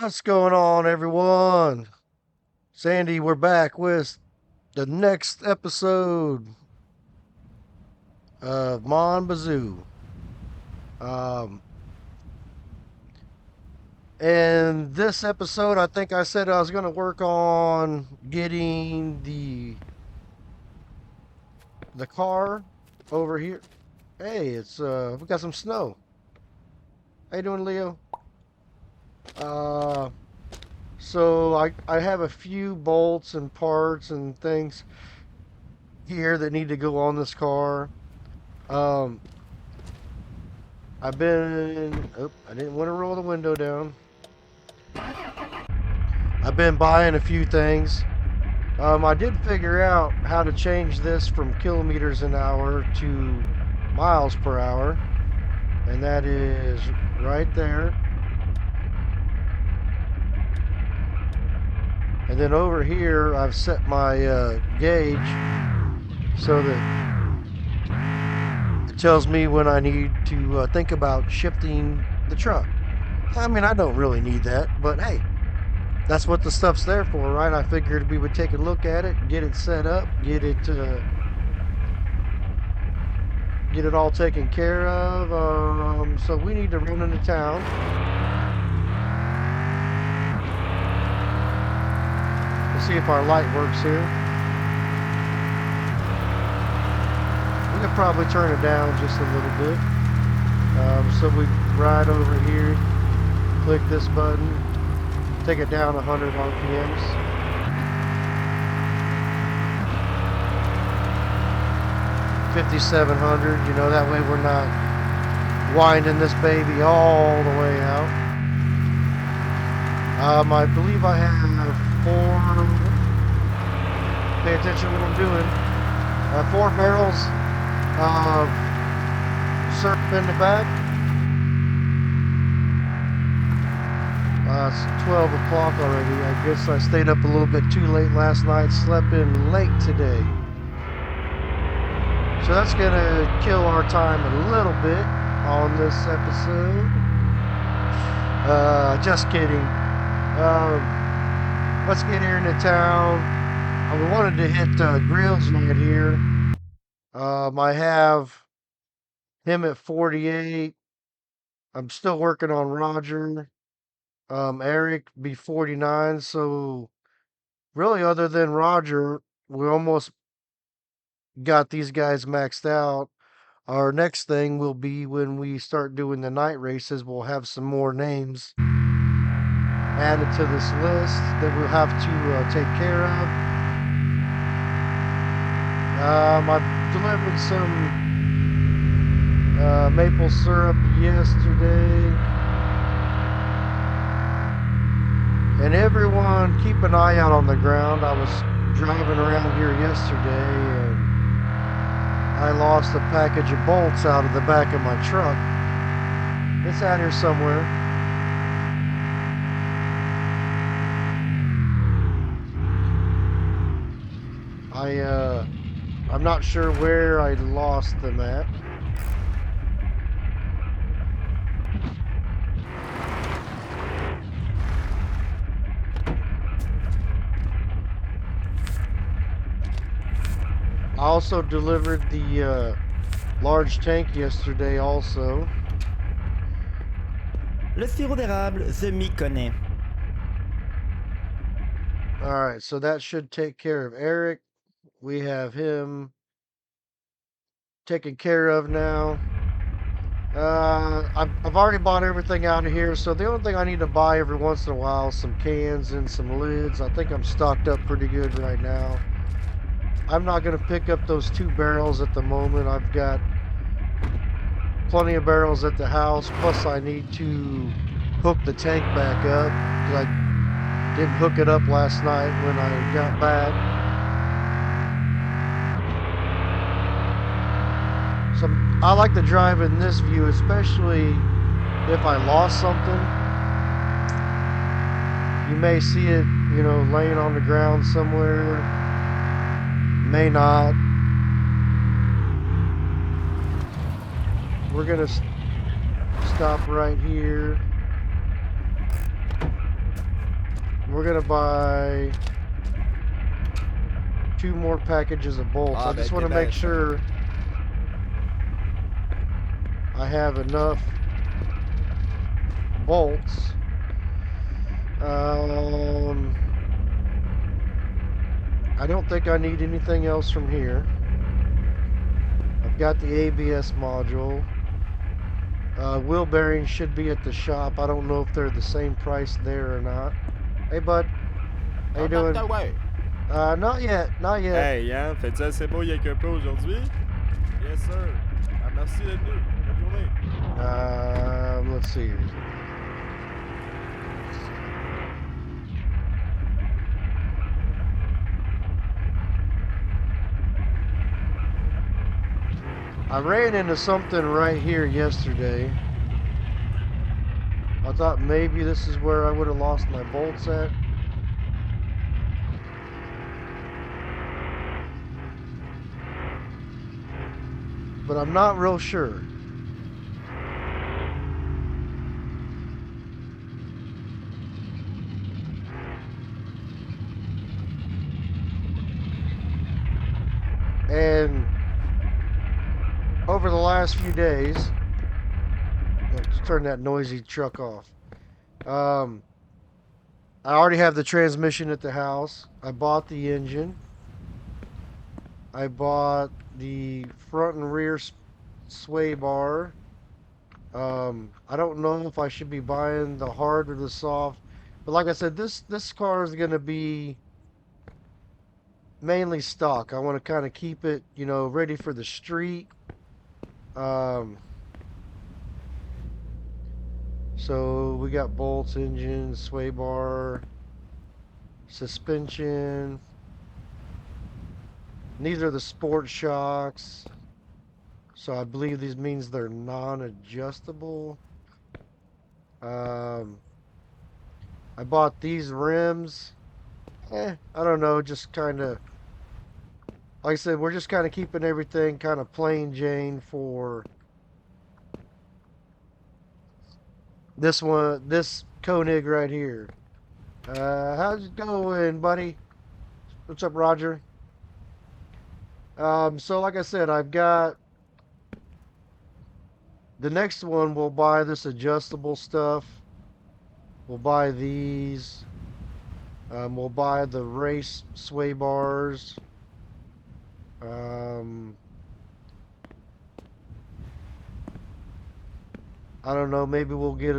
What's going on, everyone? Sandy, we're back with the next episode of Bazou. Um, and this episode, I think I said I was going to work on getting the car over here. Hey, it's we got some snow. How you doing, Leo? Uh, so I have a few bolts and parts and things here that need to go on this car. Um, I didn't want to roll the window down. I've been buying a few things. I did figure out how to change this from kilometers an hour to miles per hour, and that is right there. And then over here, I've set my gauge so that it tells me when I need to think about shifting the truck. I mean, I don't really need that, but hey, that's what the stuff's there for, right? I figured we would take a look at it, get it set up, get it all taken care of. So we need to run into town. We'll see if our light works here. We could probably turn it down just a little bit. So we ride over here, click this button, take it down 100 RPMs. 5,700, that way we're not winding this baby all the way out. I believe I have pay attention to what I'm doing, 4 barrels of syrup in the back. It's 12 o'clock already. I guess I stayed up a little bit too late last night, slept in late today. So that's going to kill our time a little bit on this episode. Just kidding. Let's get here into town. I wanted to hit Grills night here. I have him at 48. I'm still working on Roger. Eric be 49. So really, other than Roger, we almost got these guys maxed out. Our next thing will be when we start doing the night races. We'll have some more names added to this list that we'll have to take care of. I delivered some maple syrup yesterday. And everyone, keep an eye out on the ground. I was driving around here yesterday and I lost a package of bolts out of the back of my truck. It's out here somewhere. I'm not sure where I lost them at. I also delivered the large tank yesterday also. Le sirop d'érable, je m'y connais. Alright, so that should take care of Eric. We have him taken care of now. I've already bought everything out of here, so the only thing I need to buy every once in a while is some cans and some lids. I think I'm stocked up pretty good right now. I'm not going to pick up those 2 barrels at the moment. I've got plenty of barrels at the house, plus I need to hook the tank back up because I didn't hook it up last night when I got back. So I like to drive in this view, especially if I lost something. You may see it, laying on the ground somewhere. May not. We're gonna stop right here. we're gonna buy 2 more packages of bolts. I Ah, just ben want t'es to make bien fin. sure I have enough bolts. Um, I don't think I need anything else from here. I've got the ABS module. Wheel bearings should be at the shop. I don't know if they're the same price there or not. Hey, bud. How you Not doing? the way. Not yet. Not yet. Hey, Yann, fais-tu assez beau il y a qu'un peu aujourd'hui? Yes, sir. Ah, merci d'être venu. Bonne journée. Let's see here. I ran into something right here yesterday. I thought maybe this is where I would have lost my bolts at. But I'm not real sure. And over the last few days, let's turn that noisy truck off. Um, I already have the transmission at the house. I bought the engine. I bought the front and rear sway bar. I don't know if I should be buying the hard or the soft, but like I said, this car is gonna be mainly stock. I want to kind of keep it, ready for the street. Um, so we got bolts, engine, sway bar, suspension. These are the sport shocks. So I believe these means they're non-adjustable. Um, I bought these rims. I don't know, just kind of like I said, we're just kind of keeping everything kind of plain Jane for this Konig right here. How's it going, buddy? What's up, Roger? So like I said, I've got the next one. We'll buy this adjustable stuff. We'll buy these. We'll buy the race sway bars. Um, I don't know. Maybe we'll get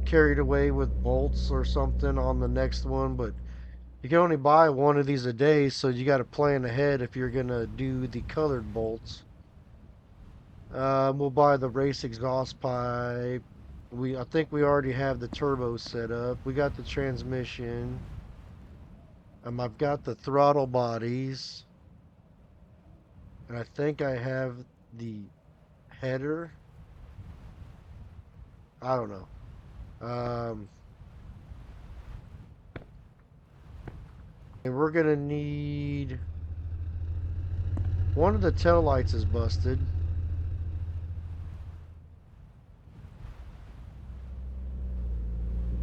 carried away with bolts or something on the next one, but you can only buy one of these a day, so you got to plan ahead if you're gonna do the colored bolts. We'll buy the race exhaust pipe. I think we already have the turbo set up. We got the transmission. I've got the throttle bodies, and I think I have the header. I don't know. Um, and we're gonna need one of the tail lights is busted.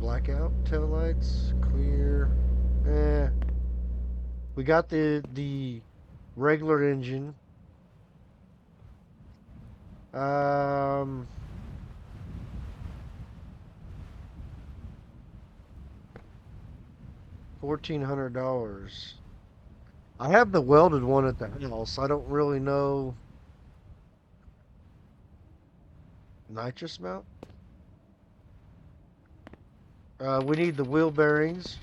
Blackout tail lights, clear. Eh, we got the regular engine. Um, $1,400. I have the welded one at the house. I don't really know nitrous mount. We need the wheel bearings.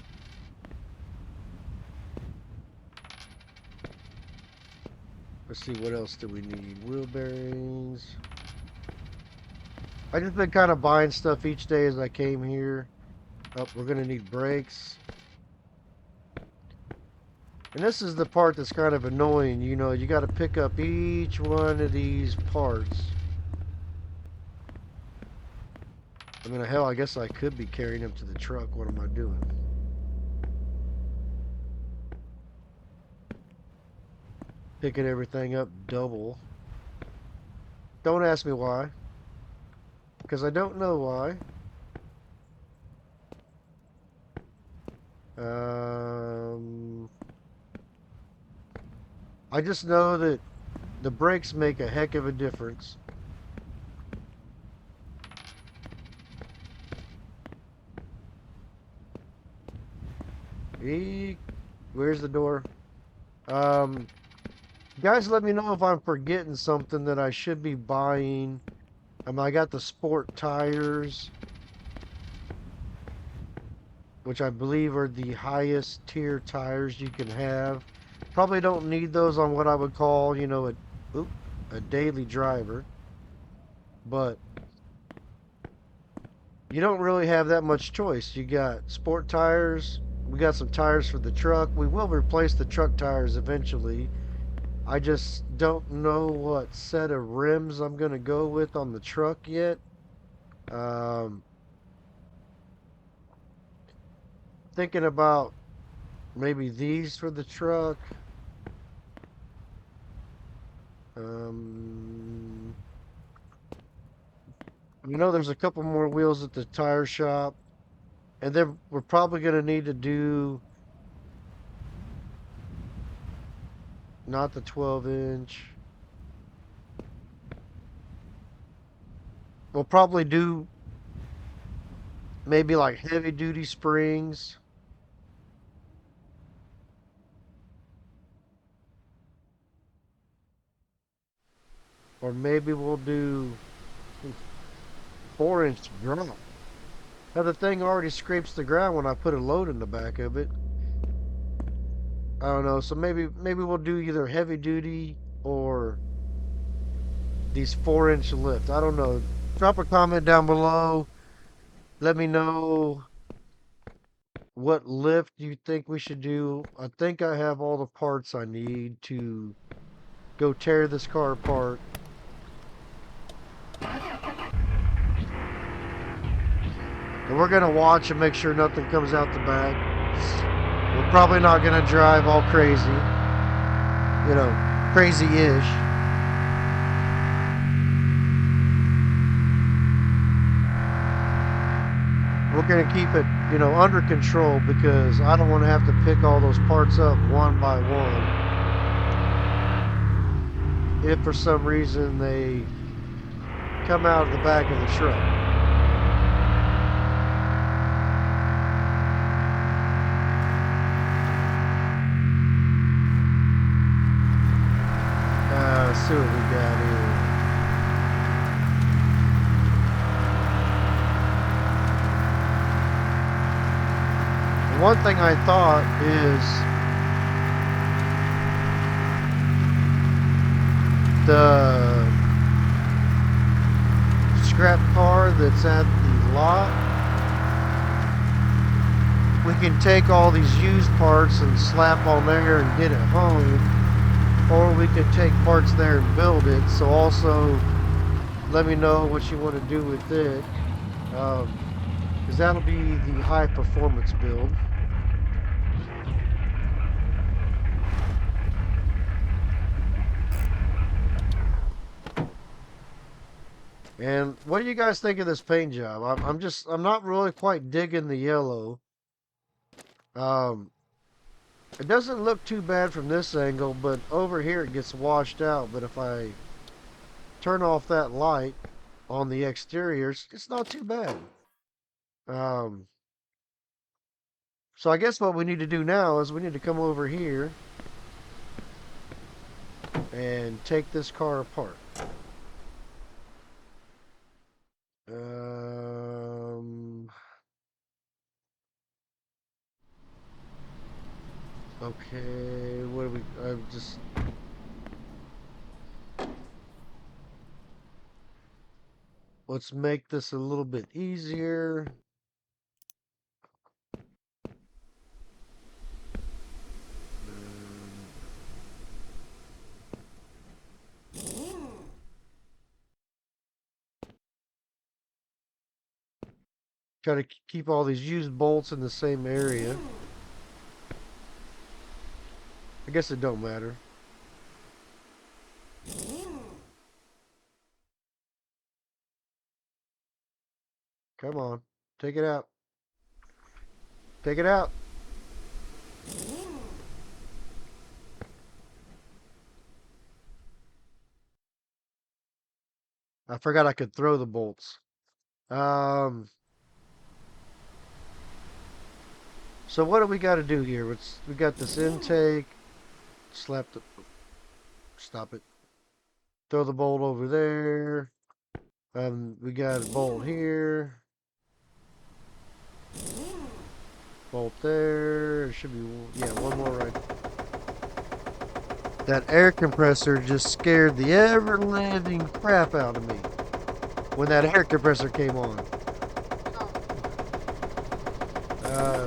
Let's see, what else do we need? Wheel bearings. I just been kind of buying stuff each day as I came here. Oh, we're gonna need brakes. And this is the part that's kind of annoying. You got to pick up each one of these parts. I mean, hell, I guess I could be carrying them to the truck. What am I doing? Picking everything up double. Don't ask me why. Because I don't know why. Um, I just know that the brakes make a heck of a difference. Eek. Where's the door? Um, guys, let me know if I'm forgetting something that I should be buying. I got the sport tires, which I believe are the highest tier tires you can have. Probably don't need those on what I would call, oop, a daily driver, but you don't really have that much choice. You got sport tires. We got some tires for the truck. We will replace the truck tires eventually. I just don't know what set of rims I'm going to go with on the truck yet. Um, Thinking about maybe these for the truck. Um, there's a couple more wheels at the tire shop, and then we're probably going to need to do not the 12-inch. We'll probably do maybe like heavy duty springs, or maybe we'll do 4-inch drum. Now the thing already scrapes the ground when I put a load in the back of it. I don't know, so maybe we'll do either heavy duty or these 4-inch lift. I don't know. Drop a comment down below. Let me know what lift you think we should do. I think I have all the parts I need to go tear this car apart. And we're gonna watch and make sure nothing comes out the back. We're probably not gonna drive all crazy, crazy-ish. We're gonna keep it, under control because I don't want to have to pick all those parts up one by one. If for some reason they come out of the back of the truck. Let's see what we got here. One thing I thought is the scrap car that's at the lot, we can take all these used parts and slap on there and get it home, or we could take parts there and build it. So also let me know what you want to do with it, because that'll be the high performance build. And what do you guys think of this paint job? I'm not really quite digging the yellow. Um, it doesn't look too bad from this angle, but over here it gets washed out. But if I turn off that light on the exterior, it's not too bad. Um, so I guess what we need to do now is we need to come over here and take this car apart. Um, okay, what do we? Let's make this a little bit easier. Try to keep all these used bolts in the same area. I guess it don't matter. Come on, take it out. Take it out. I forgot I could throw the bolts. Um, so what do we got to do here? We got this intake. Slap the. Stop it. Throw the bolt over there. We got a bolt here. Bolt there. It should be, yeah, one more right. That air compressor just scared the ever living crap out of me when that air compressor came on.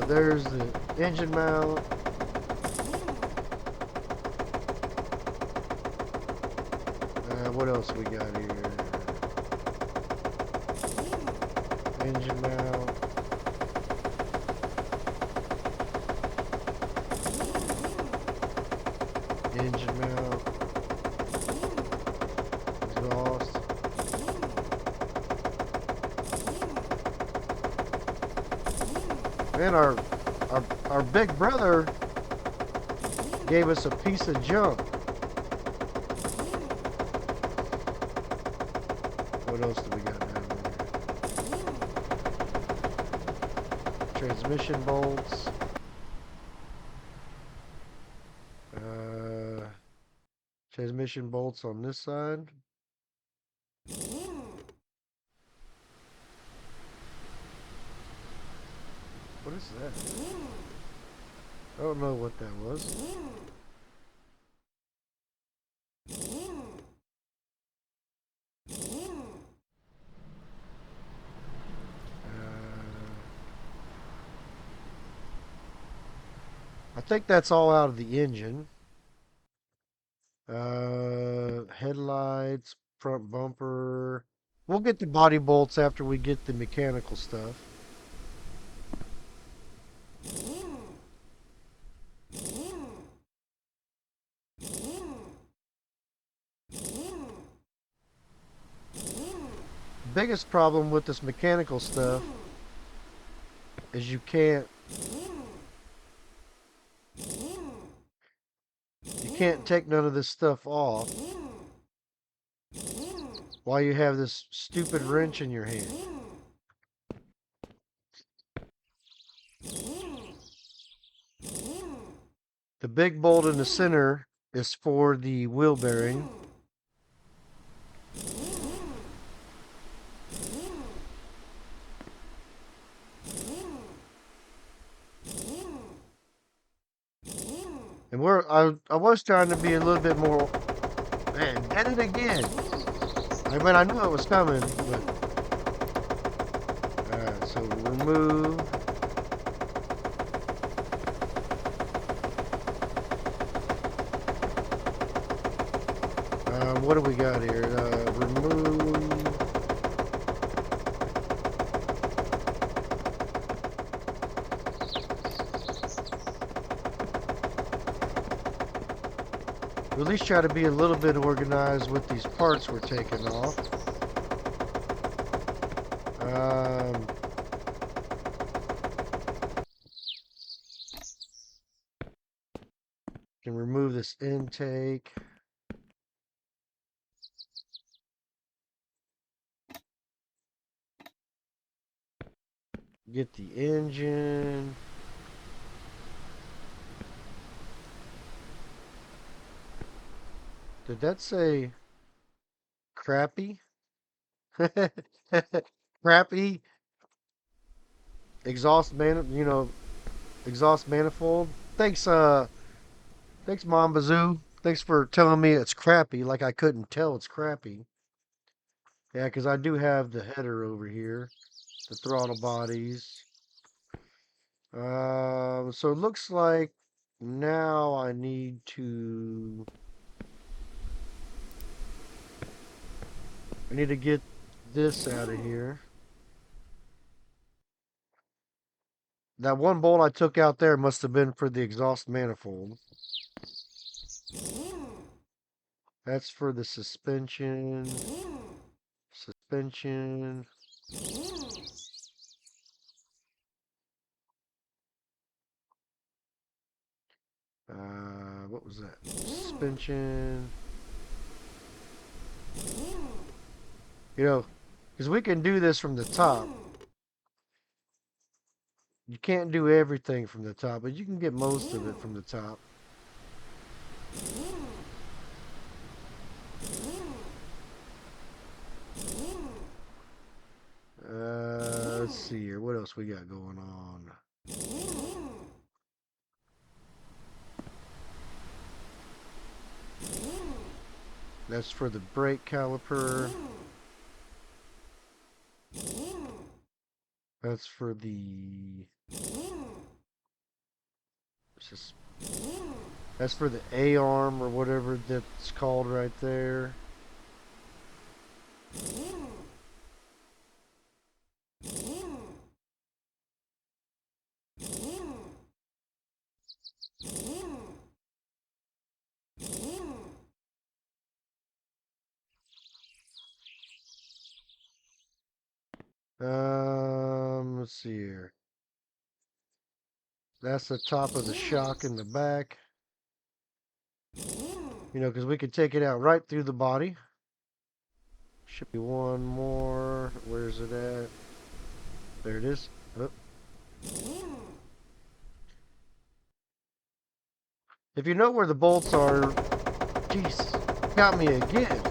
There's the engine mount. What else we got here? Engine mount. Engine mount. Exhaust. Man, our big brother gave us a piece of junk. What else do we got down there? Transmission bolts. Uh, Transmission bolts on this side. What is that? I don't know what that was. I think that's all out of the engine. Headlights, front bumper. We'll get the body bolts after we get the mechanical stuff. Biggest problem with this mechanical stuff is you can't take none of this stuff off while you have this stupid wrench in your hand. The big bolt in the center is for the wheel bearing. And I was trying to be a little bit more, man, did it again. I mean, I knew it was coming, but alright, so remove. What do we got here? Remove. We'll at least try to be a little bit organized with these parts we're taking off. Can remove this intake. Get the engine. Did that say crappy? Crappy exhaust manifold. Thanks Mom Bazoo. Thanks for telling me it's crappy like I couldn't tell it's crappy. Yeah, because I do have the header over here, the throttle bodies. So it looks like now I need to get this out of here. That one bolt I took out there must have been for the exhaust manifold. That's for the suspension. Suspension. what was that? Suspension. You know, because we can do this from the top. You can't do everything from the top, but you can get most of it from the top. Let's see here. What else we got going on? That's for the brake caliper. That's for the. That's for the A arm or whatever that's called right there. Let's see here. That's the top of the shock in the back. You know, because we could take it out right through the body. Should be one more. Where's it at? There it is. Oh. If you know where the bolts are, jeez, got me again.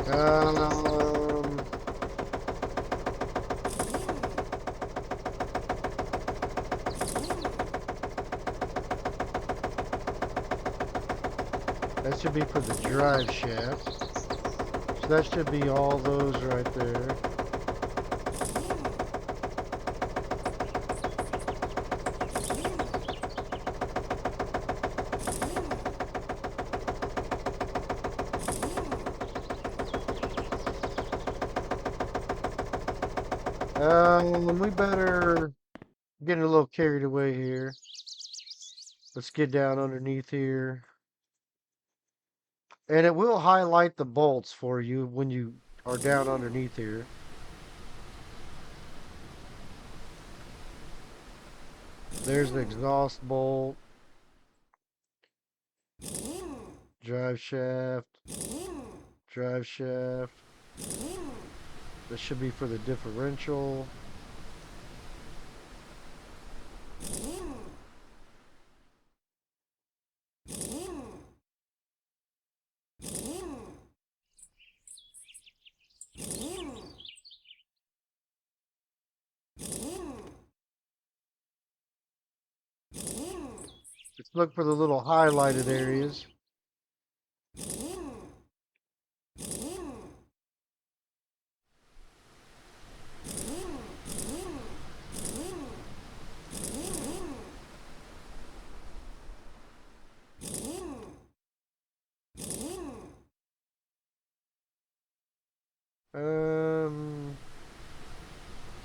Um, that should be for the drive shaft. So that should be all those right there. We better get a little carried away here. Let's get down underneath here. And it will highlight the bolts for you when you are down underneath here. There's the exhaust bolt. Drive shaft. Drive shaft. This should be for the differential. Just look for the little highlighted areas.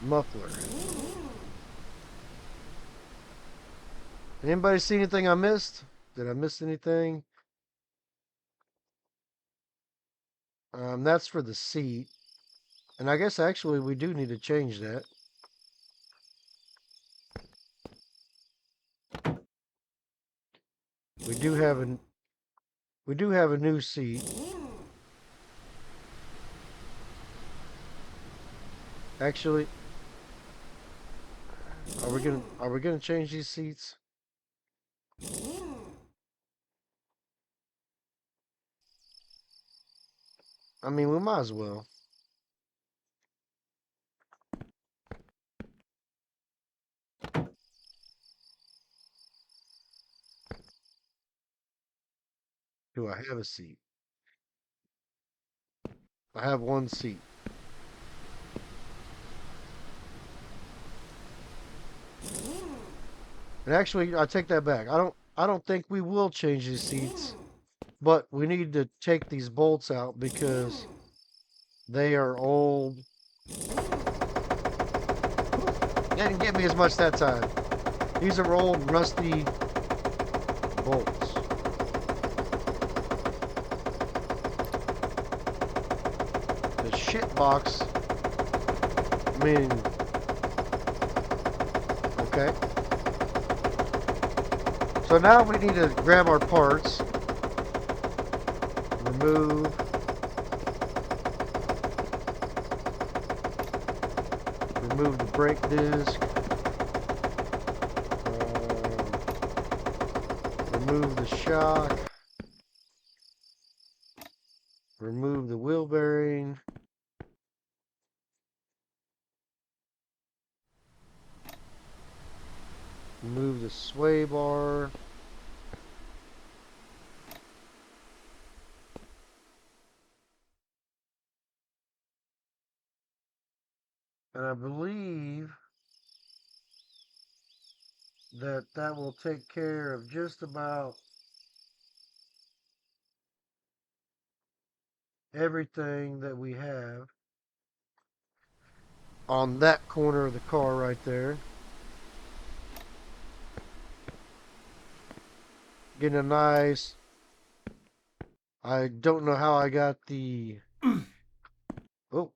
Muffler. Anybody see anything I missed? Did I miss anything? That's for the seat. And I guess actually we do need to change that. We do have a new seat. Actually, are we gonna change these seats? I mean, we might as well. Do I have a seat? I have one seat. And actually, I take that back. I don't think we will change these seats, but we need to take these bolts out because they are old. Didn't get me as much that time. These are old, rusty bolts. The shit box. I mean, okay. So now we need to grab our parts, remove, remove the brake disc, remove the shock, remove the wheel bearing, remove the sway bar, and I believe that that will take care of just about everything that we have on that corner of the car right there. Getting a nice. I don't know how I got the. Oh,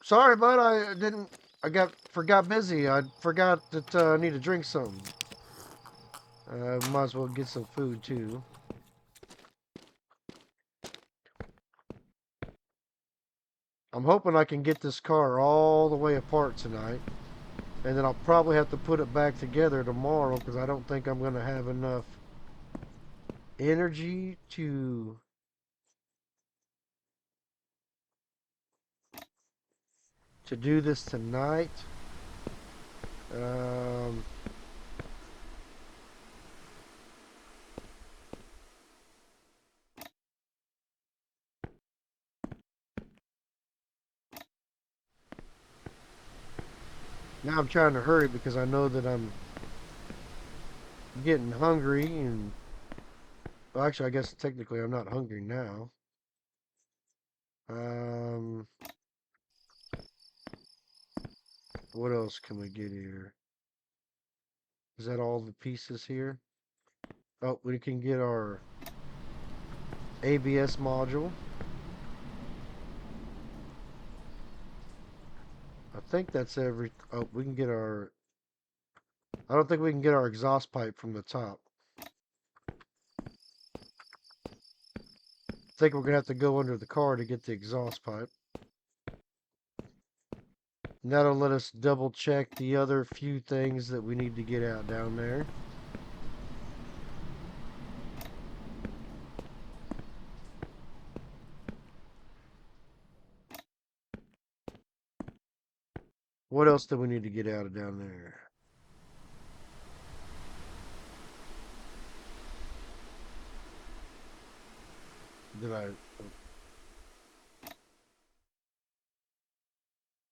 sorry, bud. I didn't. Forgot busy. I forgot that I need to drink something. Might as well get some food too. I'm hoping I can get this car all the way apart tonight, and then I'll probably have to put it back together tomorrow because I don't think I'm gonna have enough energy to do this tonight. Um, Now I'm trying to hurry because I know that I'm getting hungry and well, actually I guess technically I'm not hungry now. Um, what else can we get here? Is that all the pieces here? Oh, we can get our ABS module. I think that's every. Oh, we can get our. I don't think we can get our exhaust pipe from the top. I think we're gonna have to go under the car to get the exhaust pipe. And that'll let us double check the other few things that we need to get out down there. What else do we need to get out of down there? Did I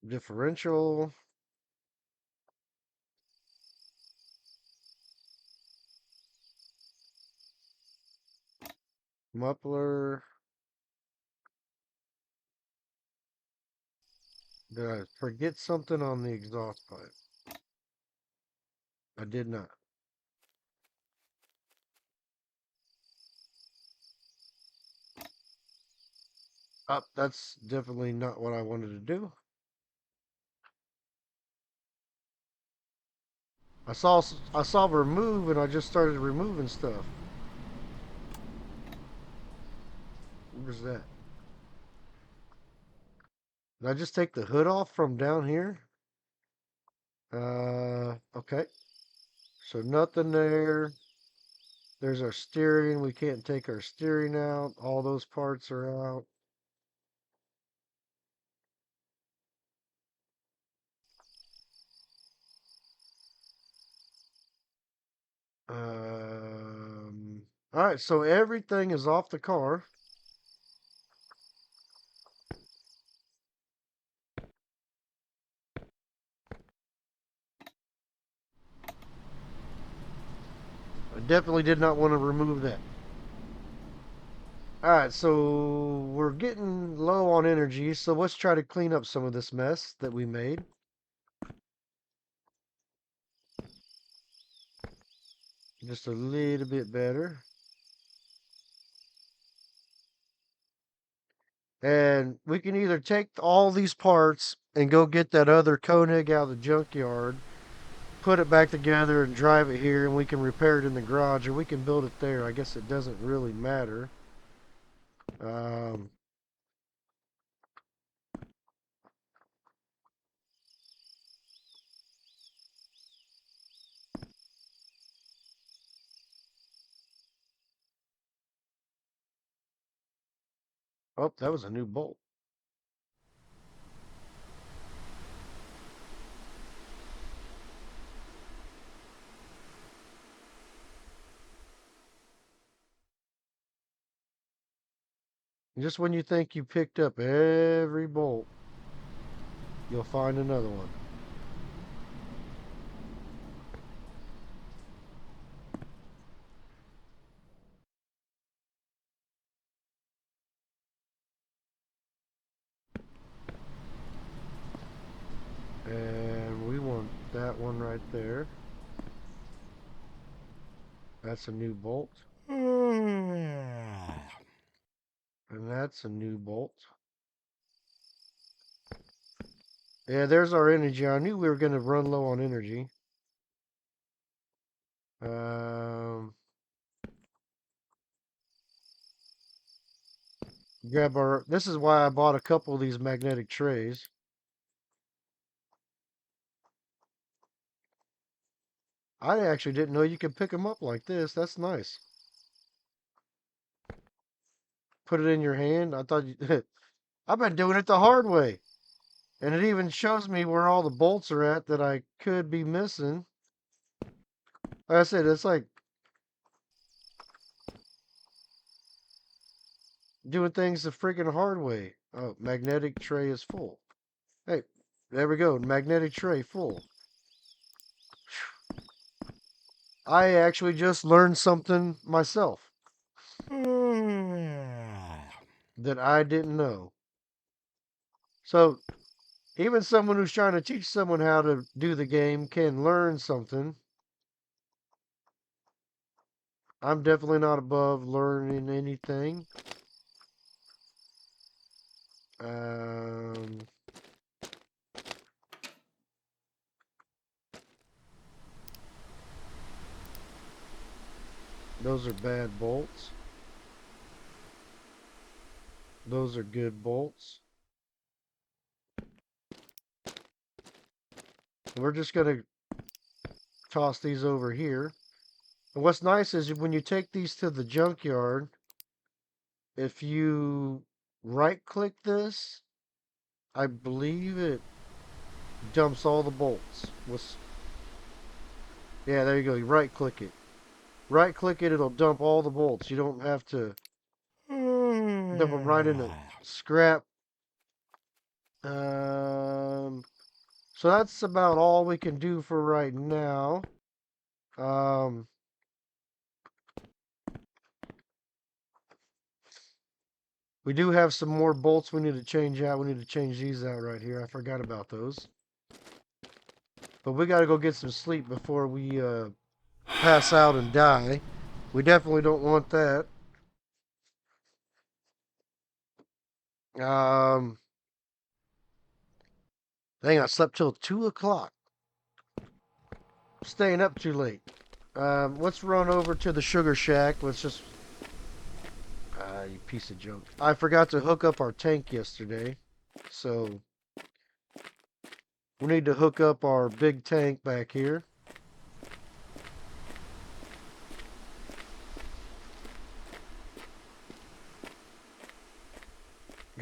differential? Muffler? Did I forget something on the exhaust pipe? I did not. That's definitely not what I wanted to do. I saw remove and I just started removing stuff. Where's that? Did I just take the hood off from down here? Okay. So nothing there. There's our steering. We can't take our steering out. All those parts are out. All right, so everything is off the car. I definitely did not want to remove that. All right, so we're getting low on energy, so let's try to clean up some of this mess that we made. Just a little bit better. And we can either take all these parts and go get that other Konig out of the junkyard, put it back together and drive it here, and we can repair it in the garage, or we can build it there. I guess it doesn't really matter. Um, oh, that was a new bolt. Just when you think you picked up every bolt, you'll find another one. And we want that one right there. That's a new bolt. And that's a new bolt. Yeah, there's our energy. I knew we were going to run low on energy. Um, grab our. This is why I bought a couple of these magnetic trays. I actually didn't know you could pick them up like this. That's nice. Put it in your hand. I thought you. I've been doing it the hard way. And it even shows me where all the bolts are at that I could be missing. Like I said, it's like doing things the freaking hard way. Oh, magnetic tray is full. Hey, there we go. Magnetic tray full. I actually just learned something myself that I didn't know. So, even someone who's trying to teach someone how to do the game can learn something. I'm definitely not above learning anything. Um, those are bad bolts. Those are good bolts. We're just going to toss these over here. And what's nice is when you take these to the junkyard, if you right click this, I believe it dumps all the bolts. Yeah, there you go. You right click it. Right click it, it'll dump all the bolts. You don't have to dump them right in the scrap. Um, so that's about all we can do for right now. Um, we do have some more bolts we need to change out. We need to change these out right here. I forgot about those. But we got to go get some sleep before we pass out and die. We definitely don't want that. Um, dang, I slept till 2 o'clock. Staying up too late. Let's run over to the sugar shack. Let's just. You piece of junk. I forgot to hook up our tank yesterday. So we need to hook up our big tank back here.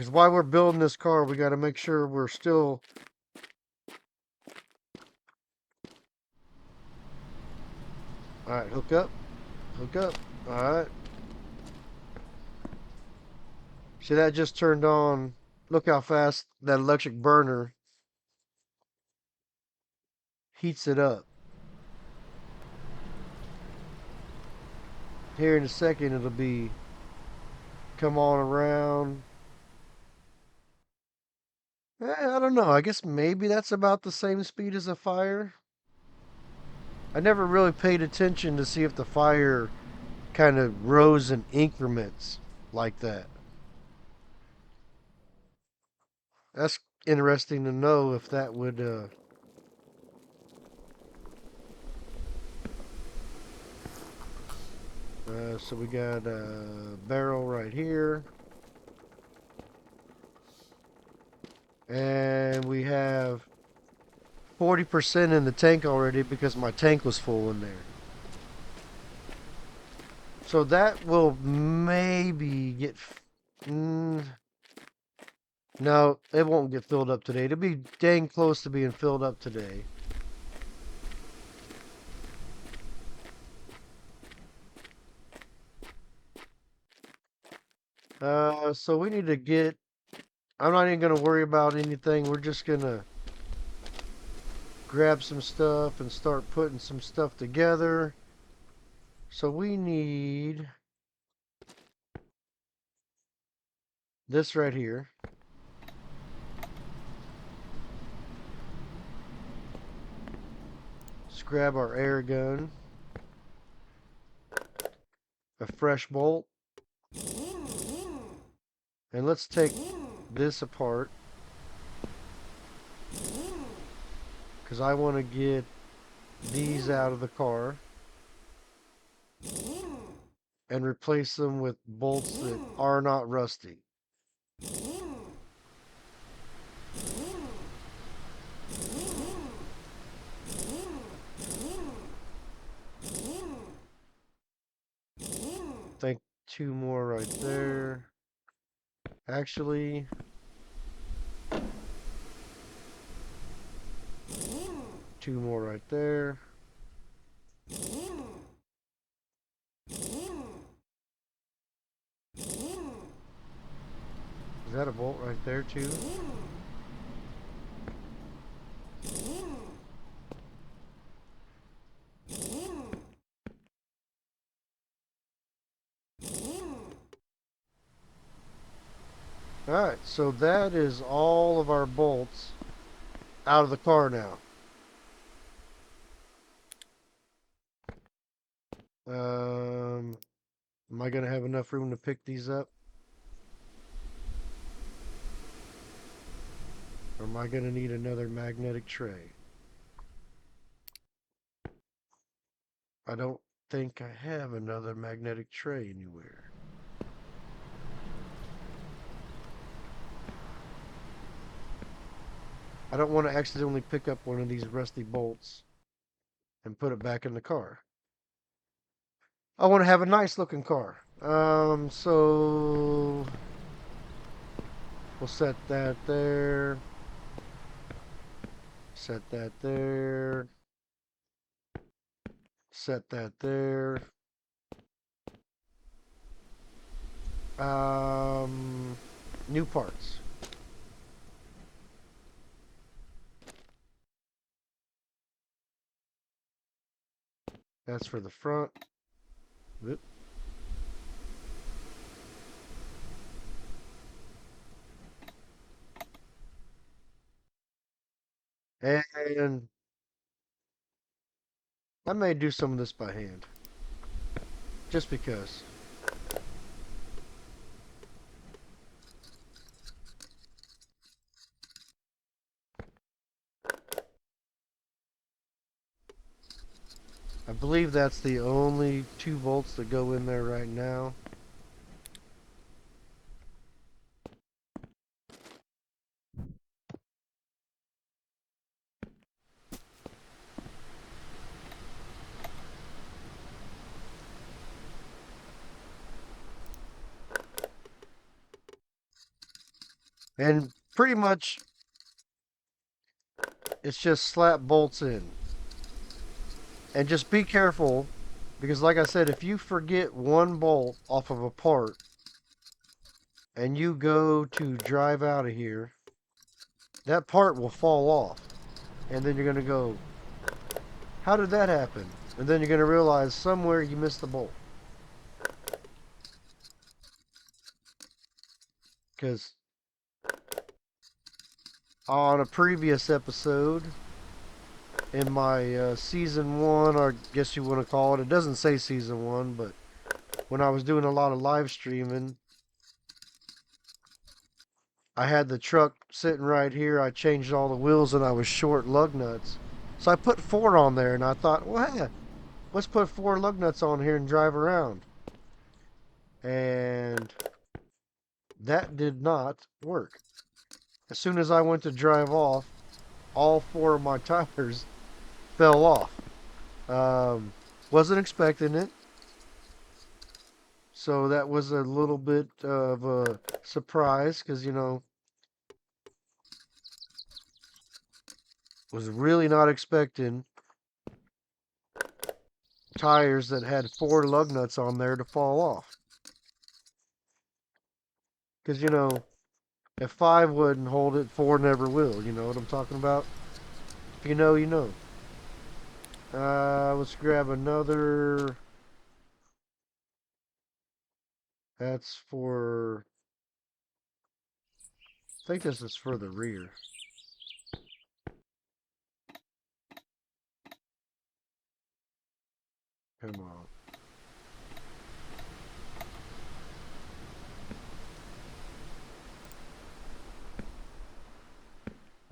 Because while we're building this car, we got to make sure we're still. Alright, hook up. Hook up. Alright. See, that just turned on. Look how fast that electric burner heats it up. Here in a second, it'll be come on around. I don't know. I guess maybe that's about the same speed as a fire. I never really paid attention to see if the fire kind of rose in increments like that. That's interesting to know if that would. So we got a barrel right here, and we have 40% in the tank already because my tank was full in there. So that will maybe get. Mm, no, it won't get filled up today. It'll be dang close to being filled up today. So we need to get. I'm not even gonna worry about anything. We're just gonna grab some stuff and start putting some stuff together. So we need this right here. Let's grab our air gun, a fresh bolt, and let's take this apart because I want to get these out of the car and replace them with bolts that are not rusty. I think two more right there. Actually, two more right there. Is that a bolt right there too? Alright, so that is all of our bolts out of the car now. Am I going to have enough room to pick these up? Or am I going to need another magnetic tray? I don't think I have another magnetic tray anywhere. I don't want to accidentally pick up one of these rusty bolts and put it back in the car. I want to have a nice looking car. So we'll set that there. Set that there. Set that there. Um, New parts. That's for the front. Whoop. And I may do some of this by hand. Just because. I believe that's the only two bolts that go in there right now. And pretty much it's just slap bolts in. And just be careful because like I said, if you forget one bolt off of a part and you go to drive out of here, that part will fall off. And then you're going to go, how did that happen? And then you're going to realize somewhere you missed the bolt. Because on a previous episode, in my season one, or I guess you want to call it. It doesn't say season one, but when I was doing a lot of live streaming, I had the truck sitting right here. I changed all the wheels and I was short lug nuts. So I put four on there and I thought, well, hey, let's put four lug nuts on here and drive around. And that did not work. As soon as I went to drive off, all four of my tires fell off. Um, wasn't expecting it. So that was a little bit of a surprise because, was really not expecting tires that had four lug nuts on there to fall off. Because, if five wouldn't hold it, four never will. You know what I'm talking about? If you know, you know. Let's grab another. That's for. I think this is for the rear. Come on.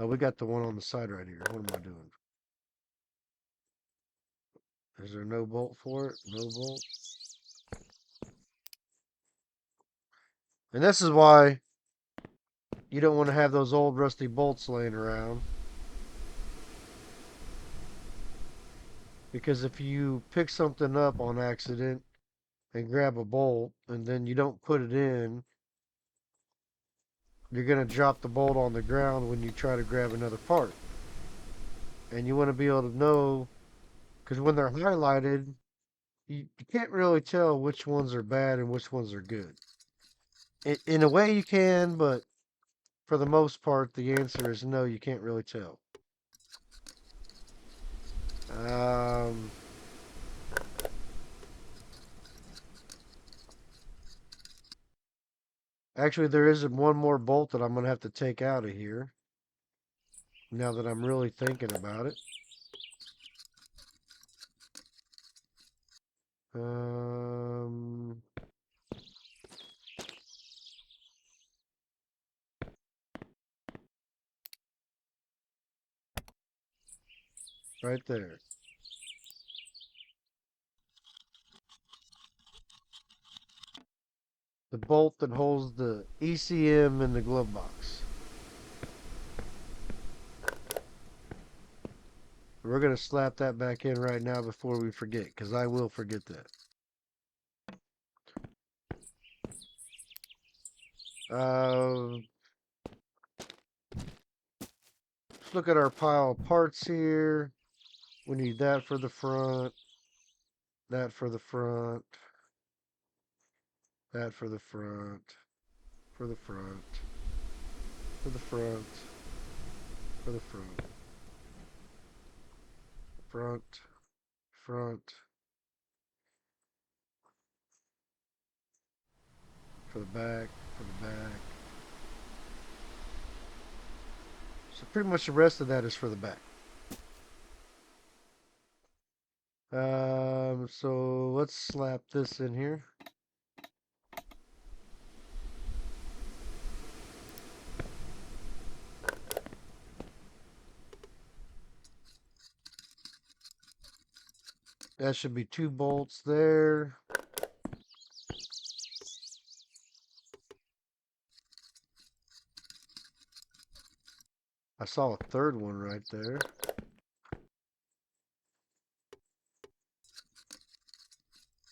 Oh, we got the one on the side right here. What am I doing? Is there no bolt for it? No bolt. And this is why you don't want to have those old rusty bolts laying around. Because if you pick something up on accident and grab a bolt and then you don't put it in, you're going to drop the bolt on the ground when you try to grab another part. And you want to be able to know, because when they're highlighted, you can't really tell which ones are bad and which ones are good. In a way, you can, but for the most part, the answer is no, you can't really tell. Um, Actually, there is one more bolt that I'm going to have to take out of here now that I'm really thinking about it. Um, right there. The bolt that holds the ECM in the glove box. We're going to slap that back in right now before we forget, because I will forget that. Let's look at our pile of parts here. We need that for the front, that for the front, that for the front, for the front, for the front, for the front, front, front, for the back, for the back. So pretty much the rest of that is for the back. So let's slap this in here. That should be two bolts there. I saw a third one right there.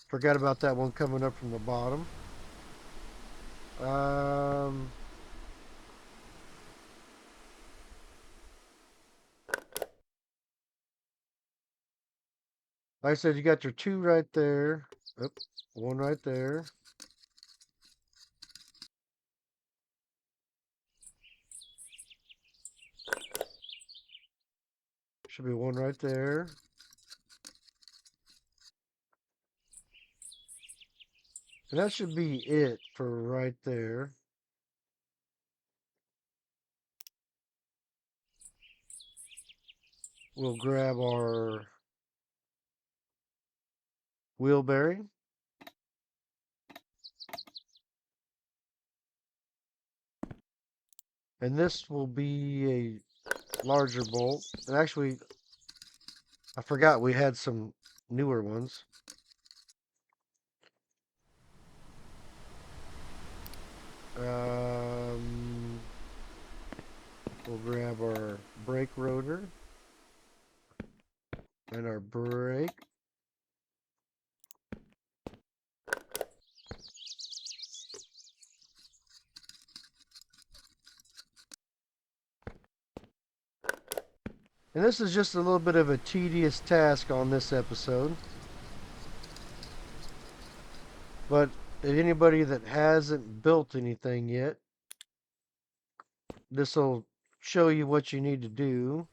Forgot about that one coming up from the bottom. Um, like I said, you got your two right there. Oop, one right there. Should be one right there. And that should be it for right there. we'll grab our wheel bearing. And this will be a larger bolt. And actually, I forgot we had some newer ones. Um, we'll grab our brake rotor and our brake. And this is just a little bit of a tedious task on this episode. But anybody that hasn't built anything yet, this will show you what you need to do.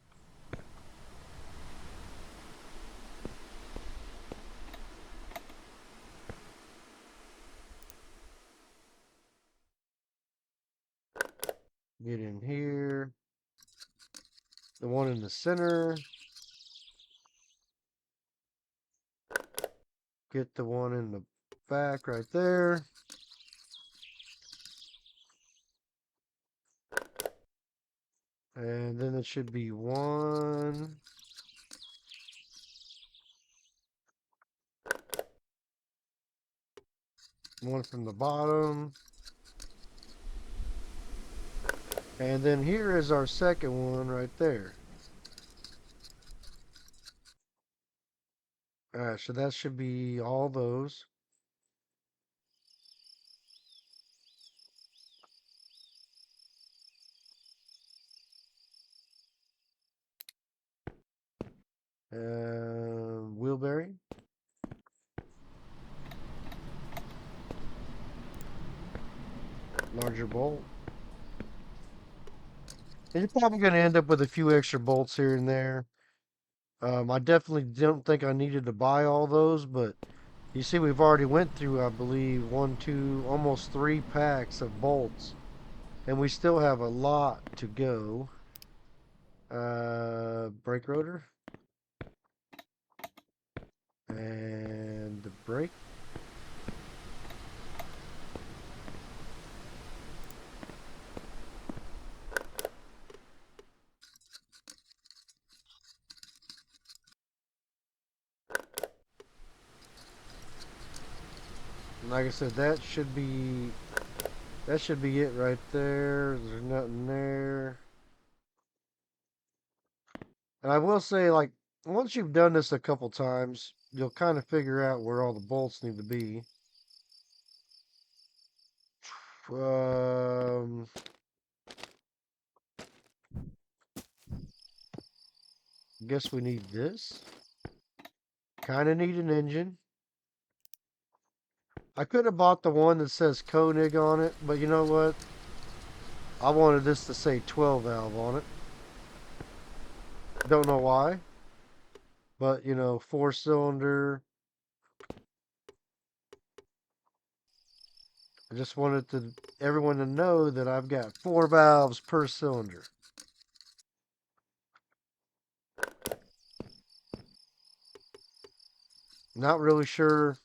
Get in here. The one in the center. Get the one in the back right there. And then it should be one from the bottom. And then here is our second one right there. Alright, so that should be all those. Wheel bearing. Larger bolt. And you're probably going to end up with a few extra bolts here and there. I definitely don't think I needed to buy all those, but you see we've already went through, I believe, 1, 2, almost 3 packs of bolts. And we still have a lot to go. Brake rotor. And the brake. And like I said, that should be it right there. There's nothing there. And I will say, like, once you've done this a couple times, you'll kind of figure out where all the bolts need to be. Um, guess we need this. Kind of need an engine. I could have bought the one that says Konig on it, but you know what? I wanted this to say 12 valve on it. Don't know why. But, you know, 4-cylinder. I just wanted everyone to know that I've got 4 valves per cylinder. Not really sure.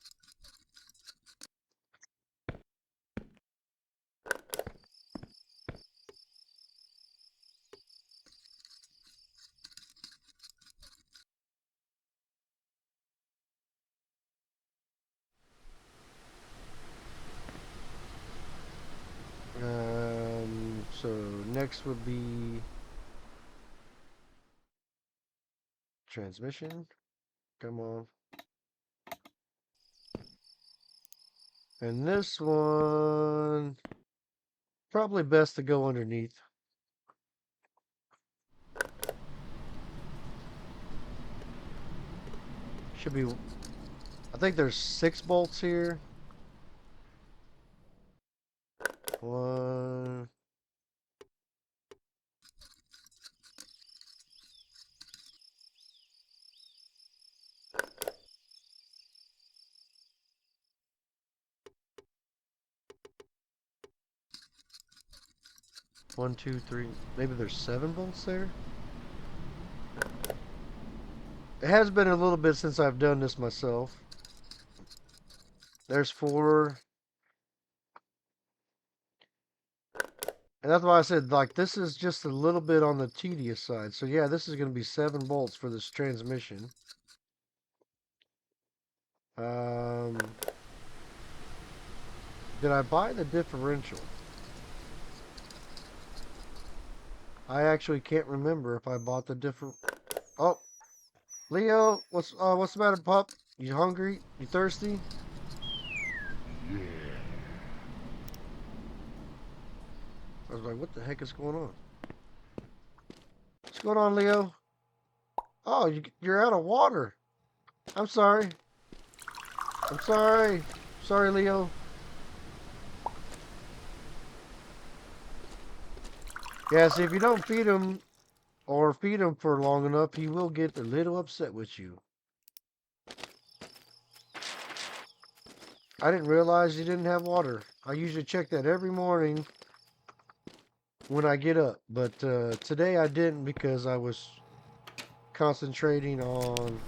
So next would be transmission. Come on. And this one, probably best to go underneath. Should be, I think there's 6 bolts here. 1, 1, 2, 3. Maybe there's 7 bolts there. It has been a little bit since I've done this myself. There's 4. And that's why I said, like, this is just a little bit on the tedious side. So, yeah, this is going to be 7 bolts for this transmission. Um, did I buy the differential? I actually can't remember if I bought the different. Oh, Leo, what's the matter, pup? You hungry? You thirsty? I was like, what the heck is going on? What's going on, Leo? Oh, you're out of water. I'm sorry. I'm sorry. Sorry, Leo. Yeah, see, if you don't feed him or feed him for long enough, he will get a little upset with you. I didn't realize you didn't have water. I usually check that every morning when I get up, but today I didn't because I was concentrating on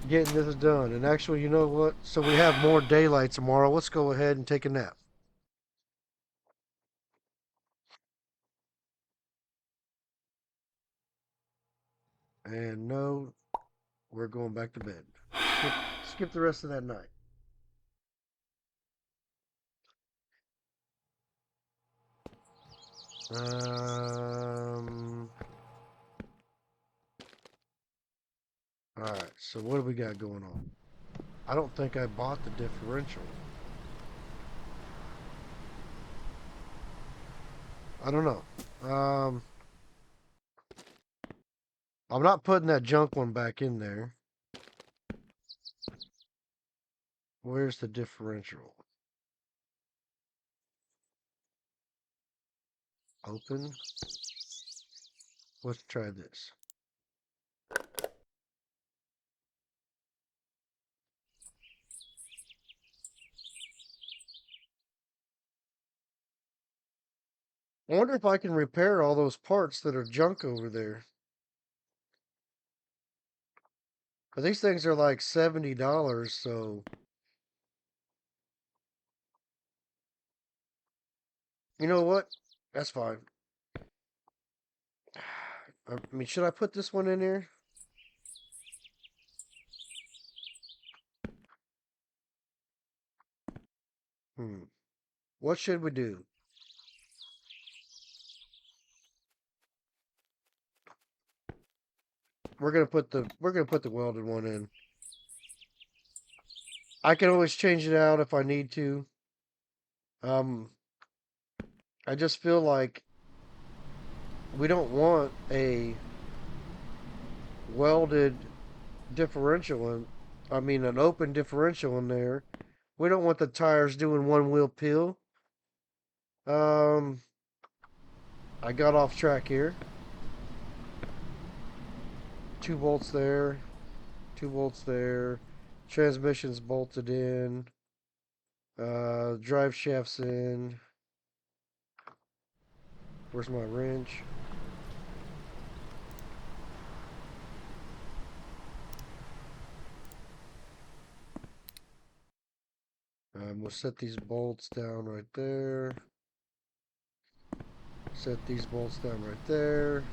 getting this done. And actually, you know what? So we have more daylight tomorrow. Let's go ahead and take a nap. And no, we're going back to bed. Skip the rest of that night. Um. All right. So what do we got going on? I don't think I bought the differential. I don't know. I'm not putting that junk one back in there. Where's the differential? Open. Let's try this. I wonder if I can repair all those parts that are junk over there. But these things are like $70, so you know what? That's fine. I mean, should I put this one in here? Hmm. What should we do? We're gonna put the welded one in. I can always change it out if I need to. Um, I just feel like we don't want a welded differential in. I mean, an open differential in there. We don't want the tires doing one wheel peel. Um, I got off track here. 2 bolts there. 2 bolts there. Transmission's bolted in. Drive shaft's in. Where's my wrench? We'll set these bolts down right there. Set these bolts down right there.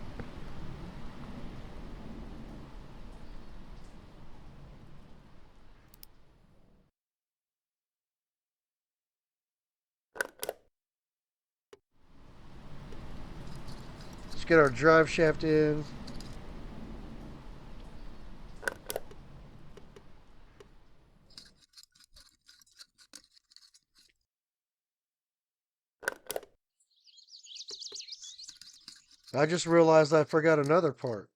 Let's get our drive shaft in. I just realized I forgot another part.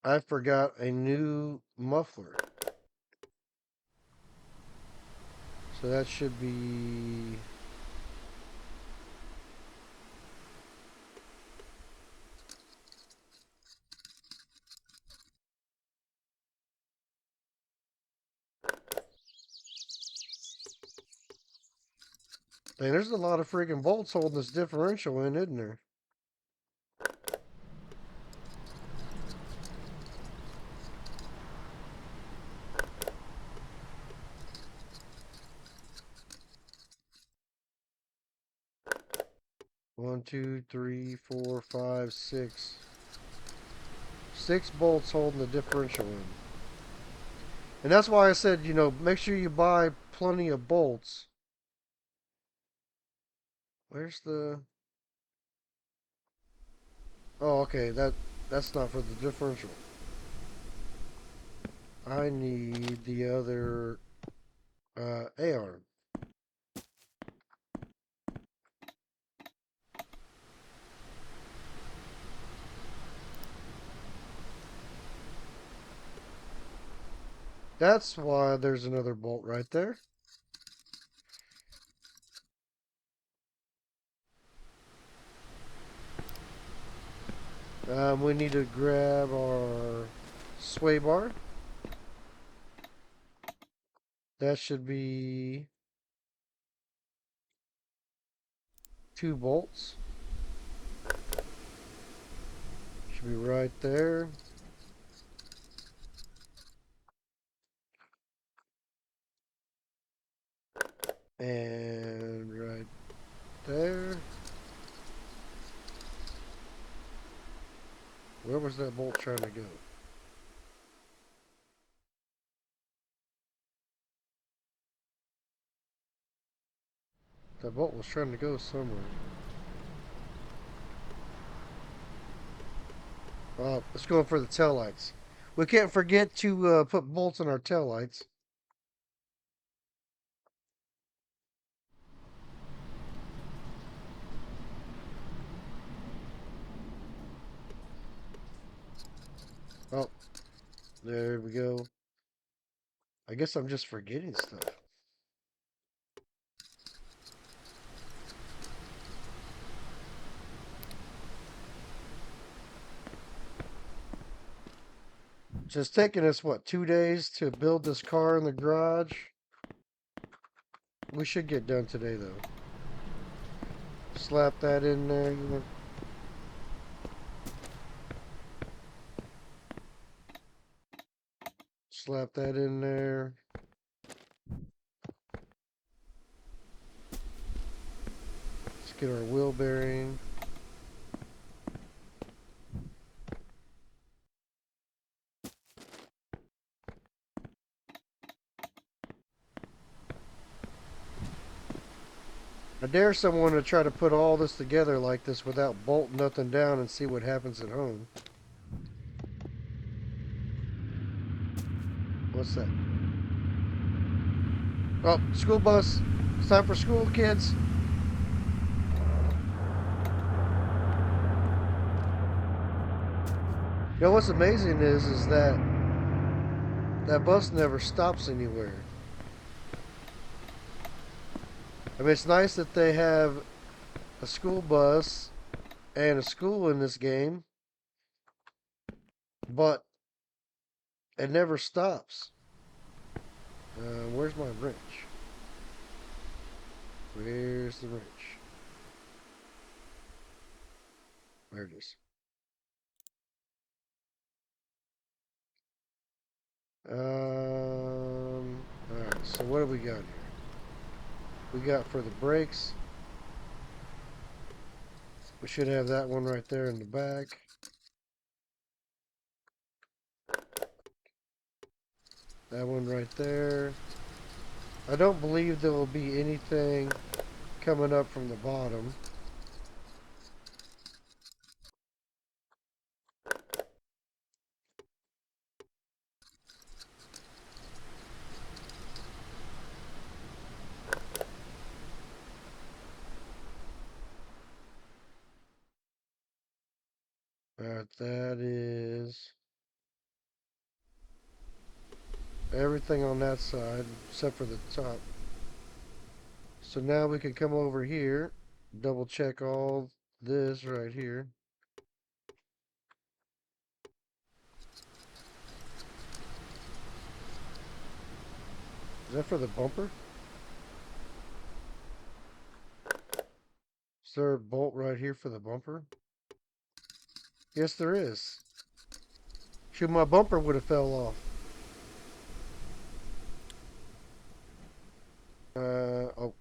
I forgot a new muffler. So that should be. Dang, there's a lot of freaking bolts holding this differential in, isn't there? One, two, three, four, five, six. 6 bolts holding the differential in. And that's why I said, make sure you buy plenty of bolts. Where's the... Oh, okay, that's not for the differential. I need the other A-arm. That's why there's another bolt right there. We need to grab our sway bar. That should be 2 bolts. Should be right there. And right there. Where was that bolt trying to go? That bolt was trying to go somewhere. It's going for the tail lights. We can't forget to put bolts in our tail lights. Oh, there we go. I guess I'm just forgetting stuff. Just taking us, what, 2 days to build this car in the garage? We should get done today, though. Slap that in there. Slap that in there. Let's get our wheel bearing. I dare someone to try to put all this together like this without bolting nothing down and see what happens at home. What's that? Oh, school bus. It's time for school, kids. You know what's amazing is that bus never stops anywhere. I mean, it's nice that they have a school bus and a school in this game, but it never stops. Where's my wrench? Where's the wrench? There it is. Alright, so what do we got here? We got for the brakes. We should have that one right there in the back. That one right there. I don't believe there will be anything coming up from the bottom. Alright, that is everything on that side except for the top. So now we can come over here, double check all this right here. Is that for the bumper? Is there a bolt right here for the bumper? Yes, there is. Shoot, my bumper would have fell off. Oh,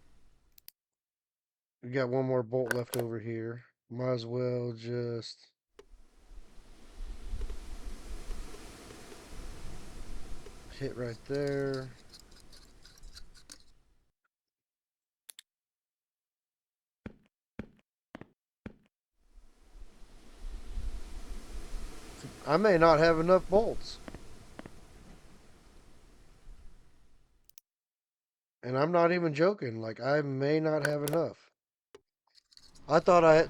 we got one more bolt left over here. Might as well just hit right there. I may not have enough bolts. And I'm not even joking. Like, I may not have enough. I thought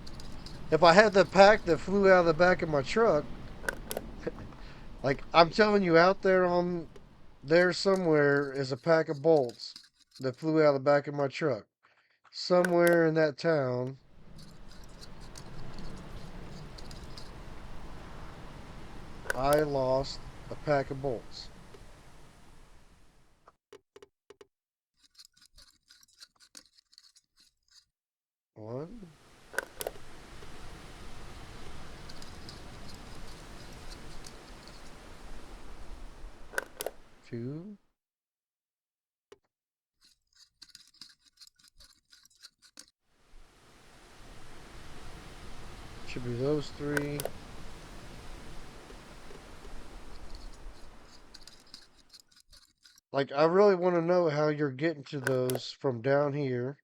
if I had the pack that flew out of the back of my truck, like, I'm telling you, out there on there somewhere is a pack of bolts that flew out of the back of my truck. Somewhere in that town, I lost a pack of bolts. One, two, should be those three. Like, I really want to know how you're getting to those from down here.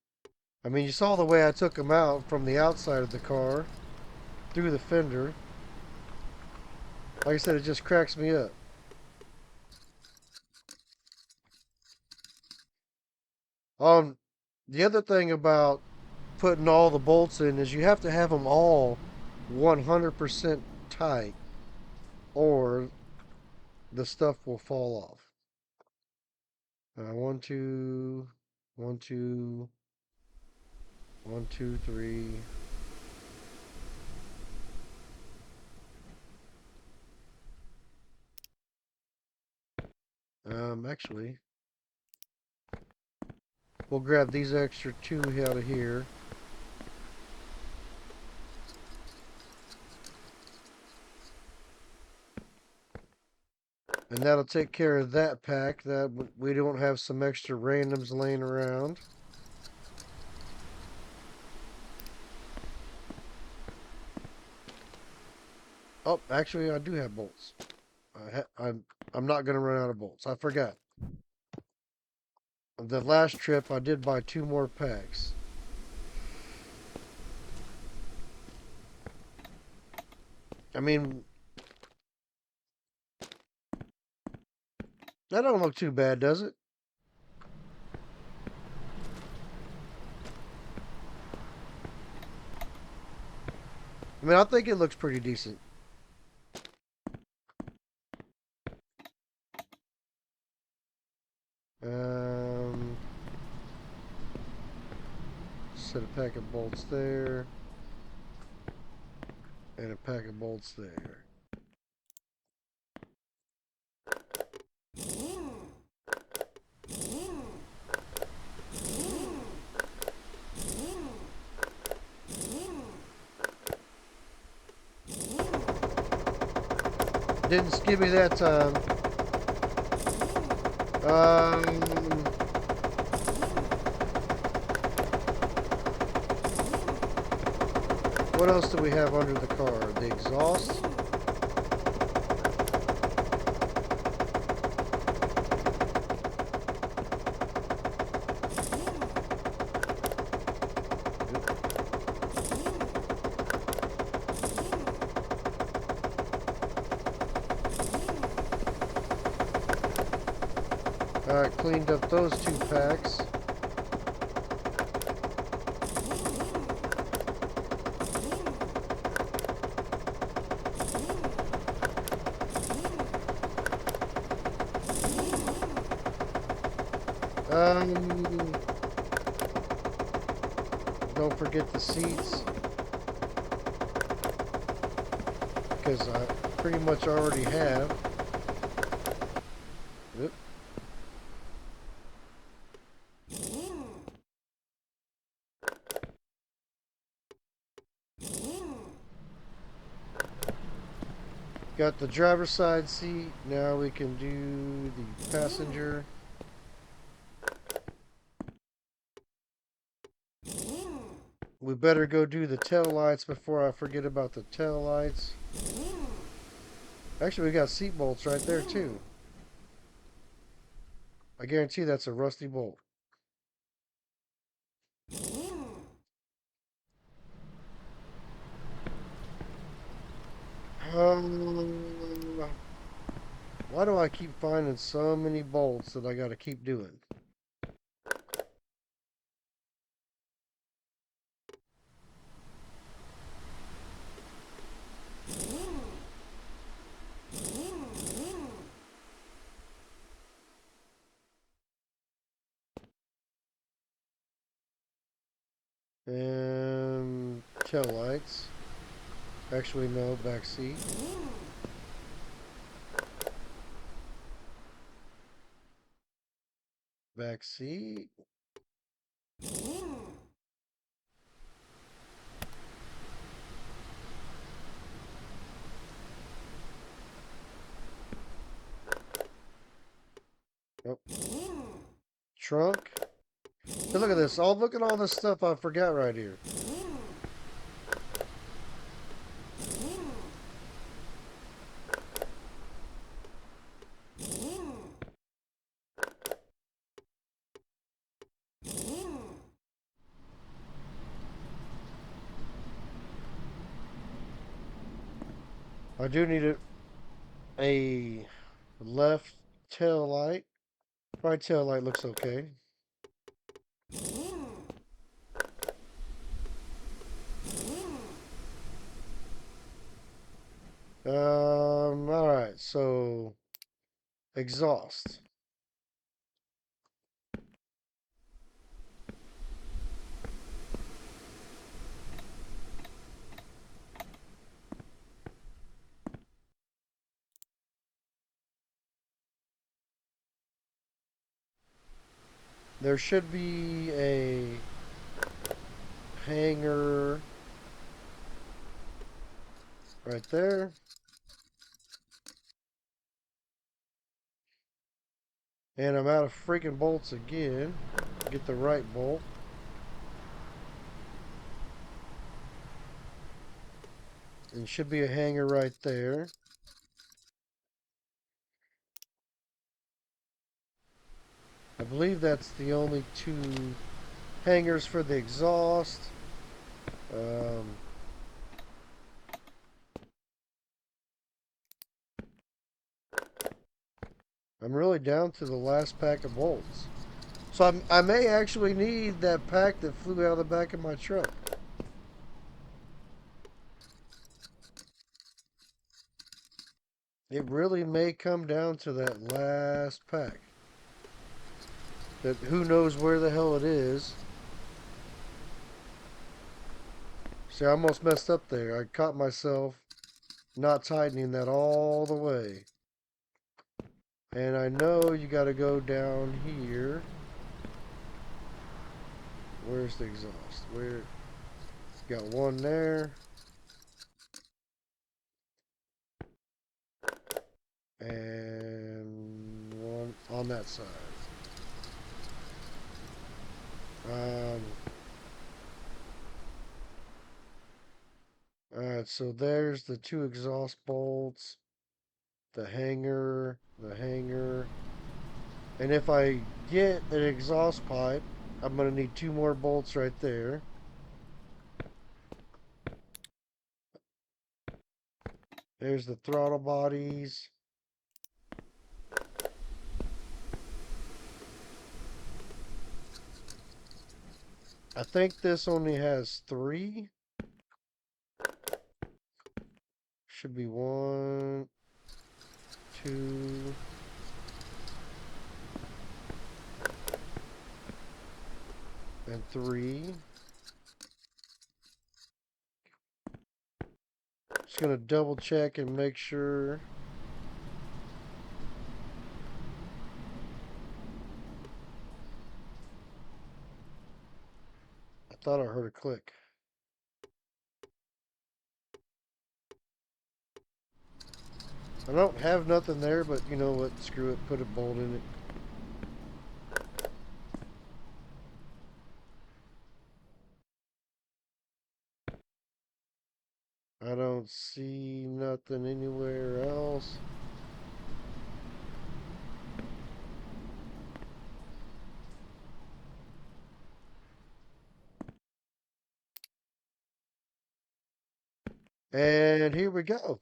I mean, you saw the way I took them out from the outside of the car through the fender. Like I said, it just cracks me up. Um, the other thing about putting all the bolts in is you have to have them all 100% tight, or the stuff will fall off. One, two, one, two, one, two, three. Actually, we'll grab these extra two out of here. And that'll take care of that pack. That we don't have some extra randoms laying around. Oh, actually, I do have bolts. I'm not gonna run out of bolts. I forgot. The last trip, I did buy two more packs. I mean, that don't look too bad, does it? I mean, I think it looks pretty decent. Um, set a pack of bolts there, and a pack of bolts there. Didn't skip me that time. What else do we have under the car? The exhaust. Alright, cleaned up those two packs. Don't forget the seats, because I pretty much already have. Oop. Got the driver's side seat. Now we can do the passenger. We better go do the tail lights before I forget about the tail lights. Actually, we got seat bolts right there too. I guarantee that's a rusty bolt. Why do I keep finding so many bolts that I gotta keep doing? And tail lights. Actually, no, back seat. Back seat. Nope. Trunk. Hey, look at this. Oh, look at all this stuff I forgot right here. I do need a left tail light. Right tail light looks okay. Alright, so exhaust. There should be a hanger right there. And I'm out of freaking bolts again. Get the right bolt. And should be a hanger right there. I believe that's the only two hangers for the exhaust. Um, I'm really down to the last pack of bolts. So I may actually need that pack that flew out of the back of my truck. It really may come down to that last pack. That who knows where the hell it is. See, I almost messed up there. I caught myself not tightening that all the way. And I know you got to go down here. Where's the exhaust? Where? Got one there. And one on that side. Um, Alright, so there's the two exhaust bolts. The hanger. And if I get an exhaust pipe, I'm going to need two more bolts right there. There's the throttle bodies. I think this only has three. Should be one, two, and three. Just going to double check and make sure. I thought I heard a click. I don't have nothing there, but you know what? Screw it. Put a bolt in it. I don't see nothing anywhere else. And here we go.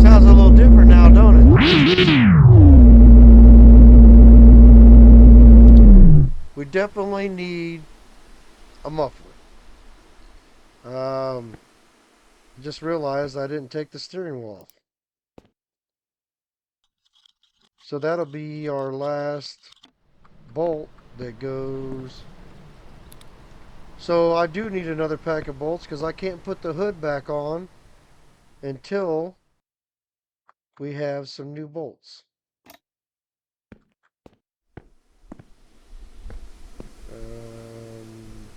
Sounds a little different now, don't it? We definitely need a muffler. Um, just realized I didn't take the steering wheel off. So that'll be our last bolt that goes. So I do need another pack of bolts because I can't put the hood back on until we have some new bolts. Um,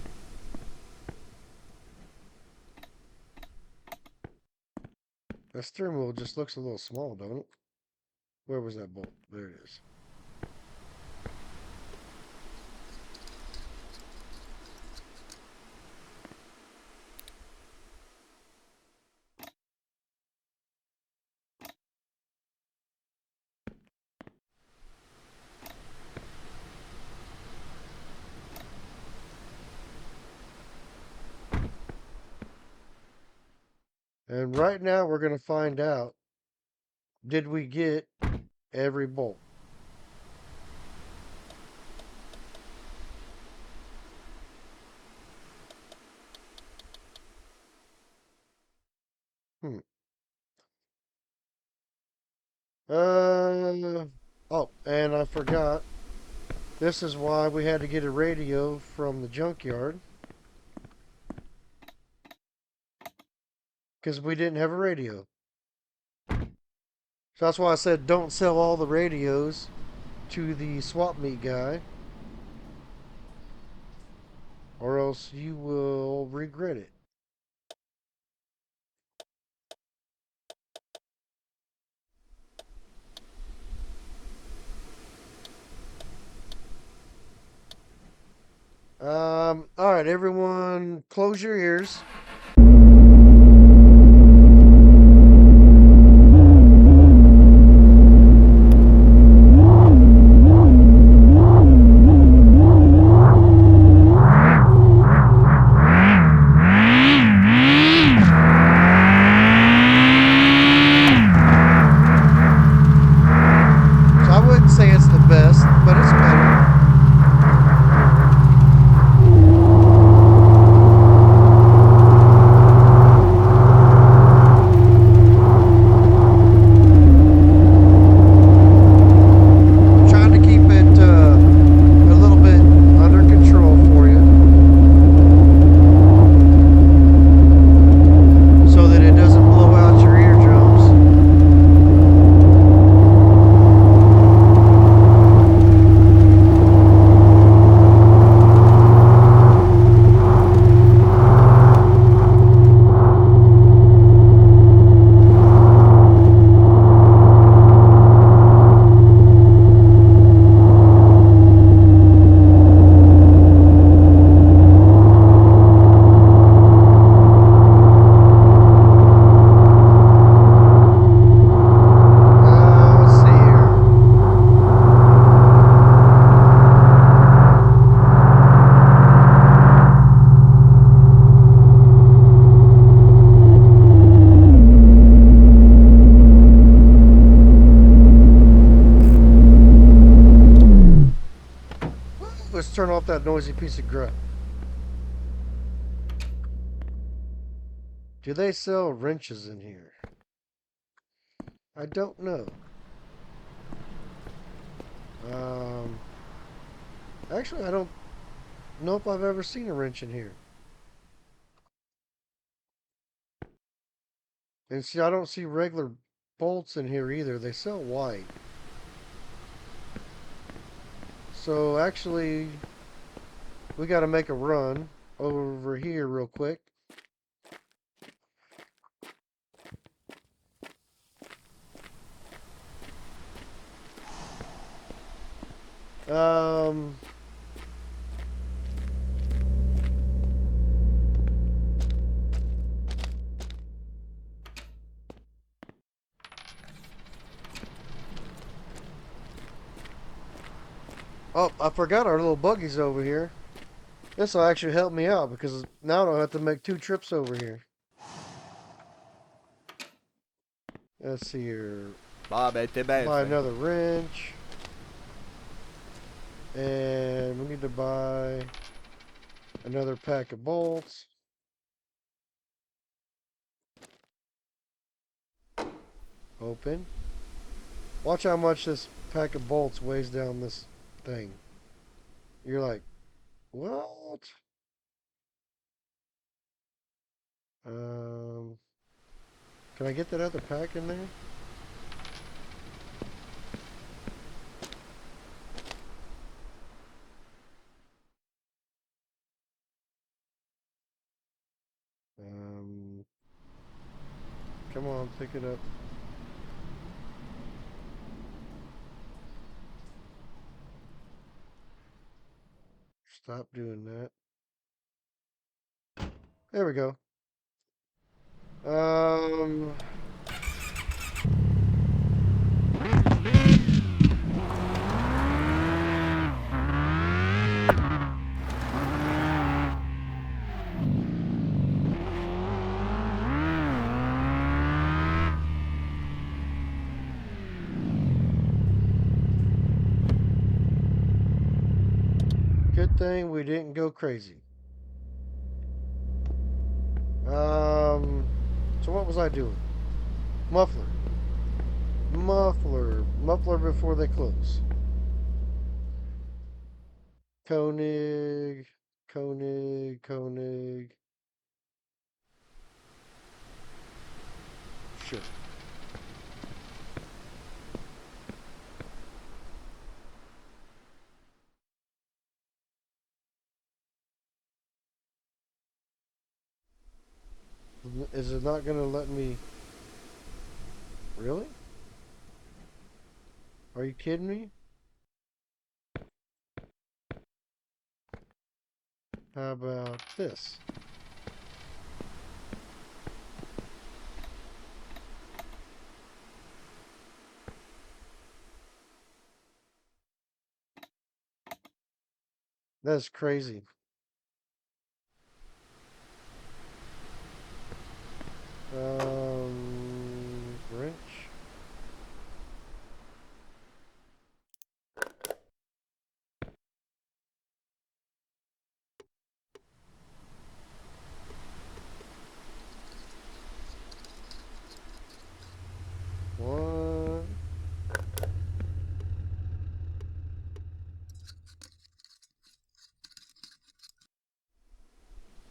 that steering wheel just looks a little small, don't it? Where was that bolt? There it is. And right now we're going to find out, did we get every bolt? Hmm. Uh, oh, and I forgot. This is why we had to get a radio from the junkyard. Because we didn't have a radio. So that's why I said don't sell all the radios to the swap meet guy, or else you will regret it. All right, everyone, close your ears. So I wouldn't say it's the best, but it's better. I'm trying to keep it a little bit under control for you so that it doesn't blow out your eardrums. Let's see here. Let's turn off that noisy piece of crap. Do they sell wrenches in here? I don't know. Um, actually, I don't know if I've ever seen a wrench in here. And see, I don't see regular bolts in here either. They sell white. So actually, we got to make a run over here real quick. Um, oh, I forgot our little buggies over here. This will actually help me out because now I don't have to make 2 trips over here. Let's see here. Bon, ben, t'es bien Buy fin. another wrench. And we need to buy another pack of bolts. Open. Watch how much this pack of bolts weighs down this thing. You're like, what? Um, can I get that other pack in there? Um, come on, pick it up. Stop doing that. There we go. Um, good thing we didn't go crazy. So what was I doing? Muffler. Muffler before they close. Konig. Sure. Is it not gonna let me? Really? Are you kidding me? How about this? That's crazy. Wrench. One.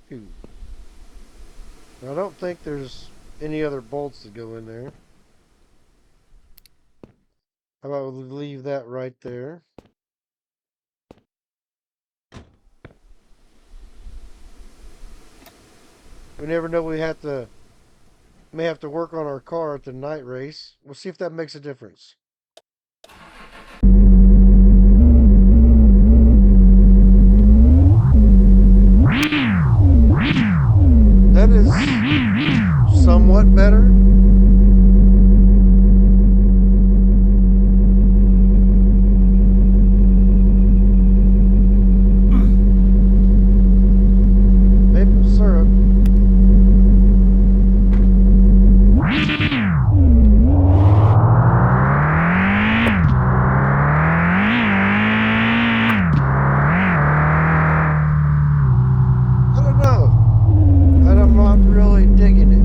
Two. Now, I don't think there's any other bolts to go in there. How about we leave that right there? We never know. May have to work on our car at the night race. We'll see if that makes a difference. That is somewhat better. Maple syrup. I don't know. And I'm not really digging it.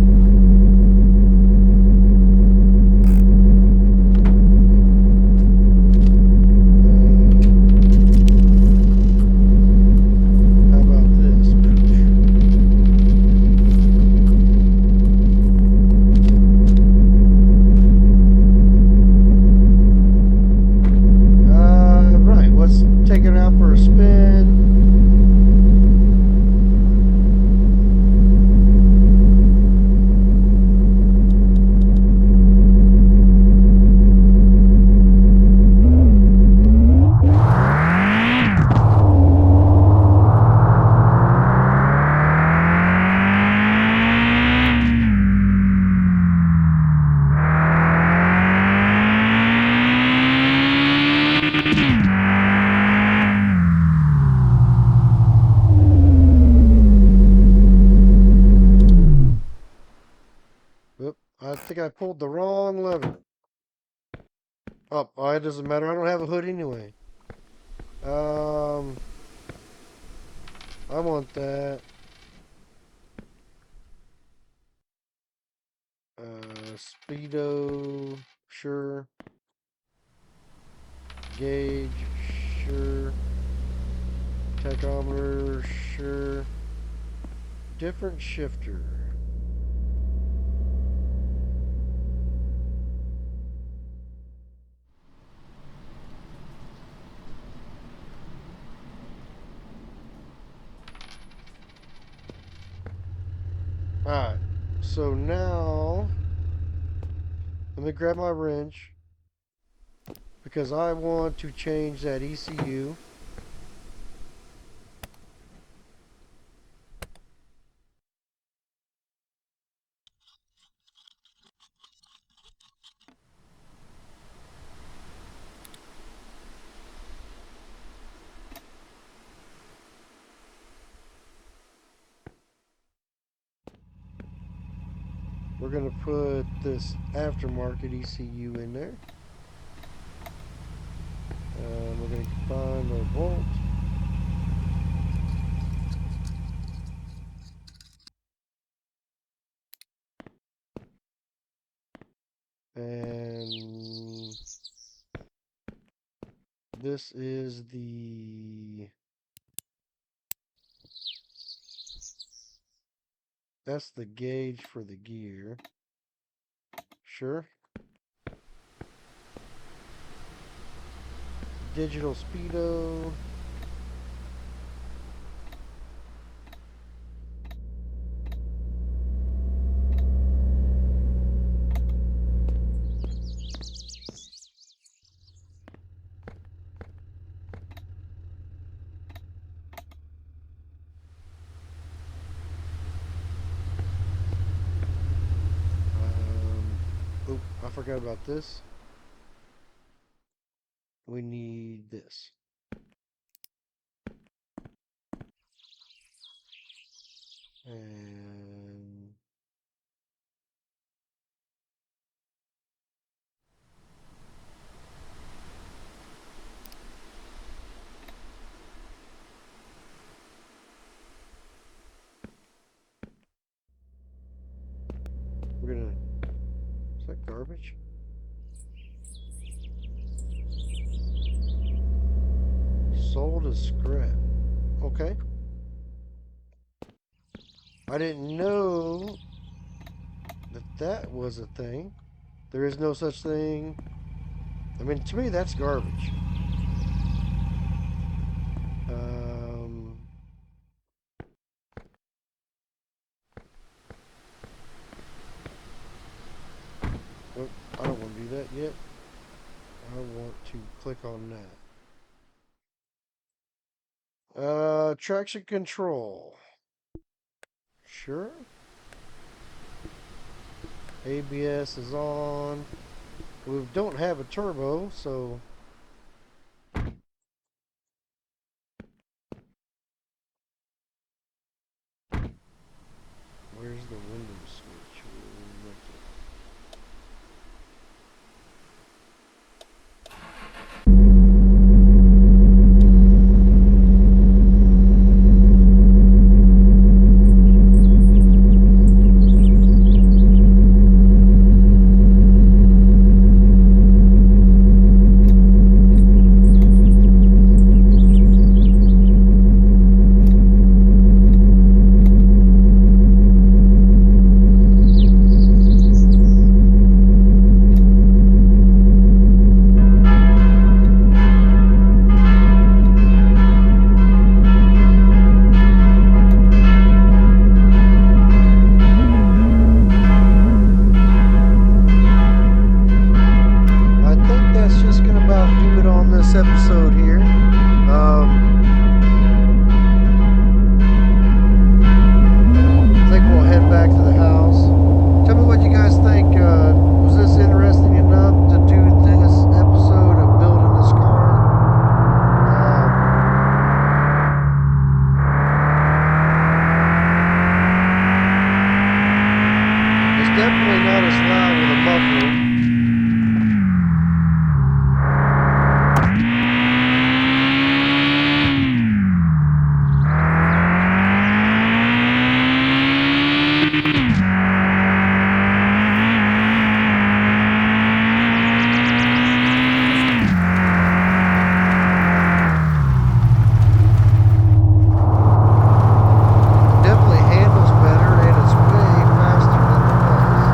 I think I pulled the wrong lever. Oh, it doesn't matter. I don't have a hood anyway. I want that. Speedo, sure. Gauge, sure. Tachometer, sure. Different shifter. Alright, so now let me grab my wrench because I want to change that ECU. We're going to put this aftermarket ECU in there. We're going to find our bolt. And this is that's the gauge for the gear. Sure. Digital speedo. Oh, I forgot about this. We need this. And we're gonna, is that garbage? Sold as scrap. Okay. I didn't know that was a thing. There is no such thing. I mean, to me, that's garbage. Um, oh, I don't want to do that yet. I want to click on that. Traction control. Sure. ABS is on. We don't have a turbo, so where's the window switch? loud with a muffler. It definitely handles better and it's way faster than it was.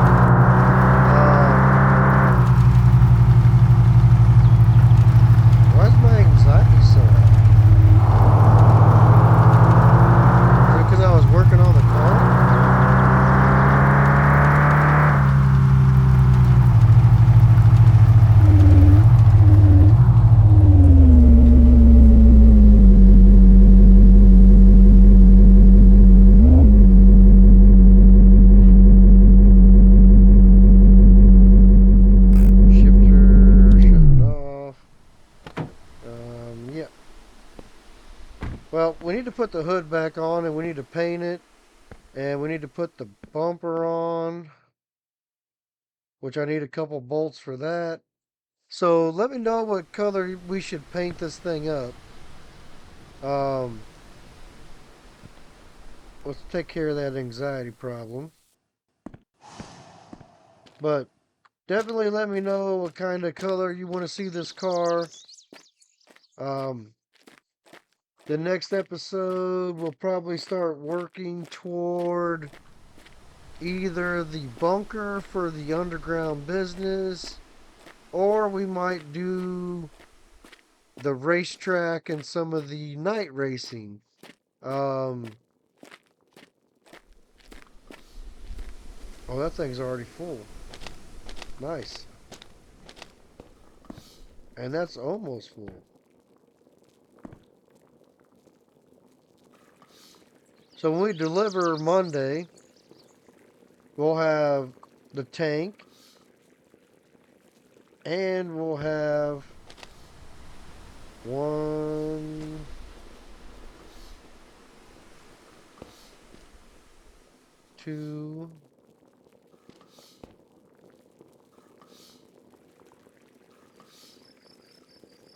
Why is my anxiety so high? Is it because I was working on the car? Shifter, shut it off. Yeah. Well, we need to put the hood back on and we need to paint it. And we need to put the bumper on, which I need a couple bolts for that. So let me know what color we should paint this thing up. Um, let's take care of that anxiety problem. But definitely let me know what kind of color you want to see this car. Um, the next episode, we'll probably start working toward either the bunker for the underground business, or we might do the racetrack and some of the night racing. Um, oh, that thing's already full. Nice. And that's almost full. So when we deliver Monday, we'll have the tank and we'll have one, two,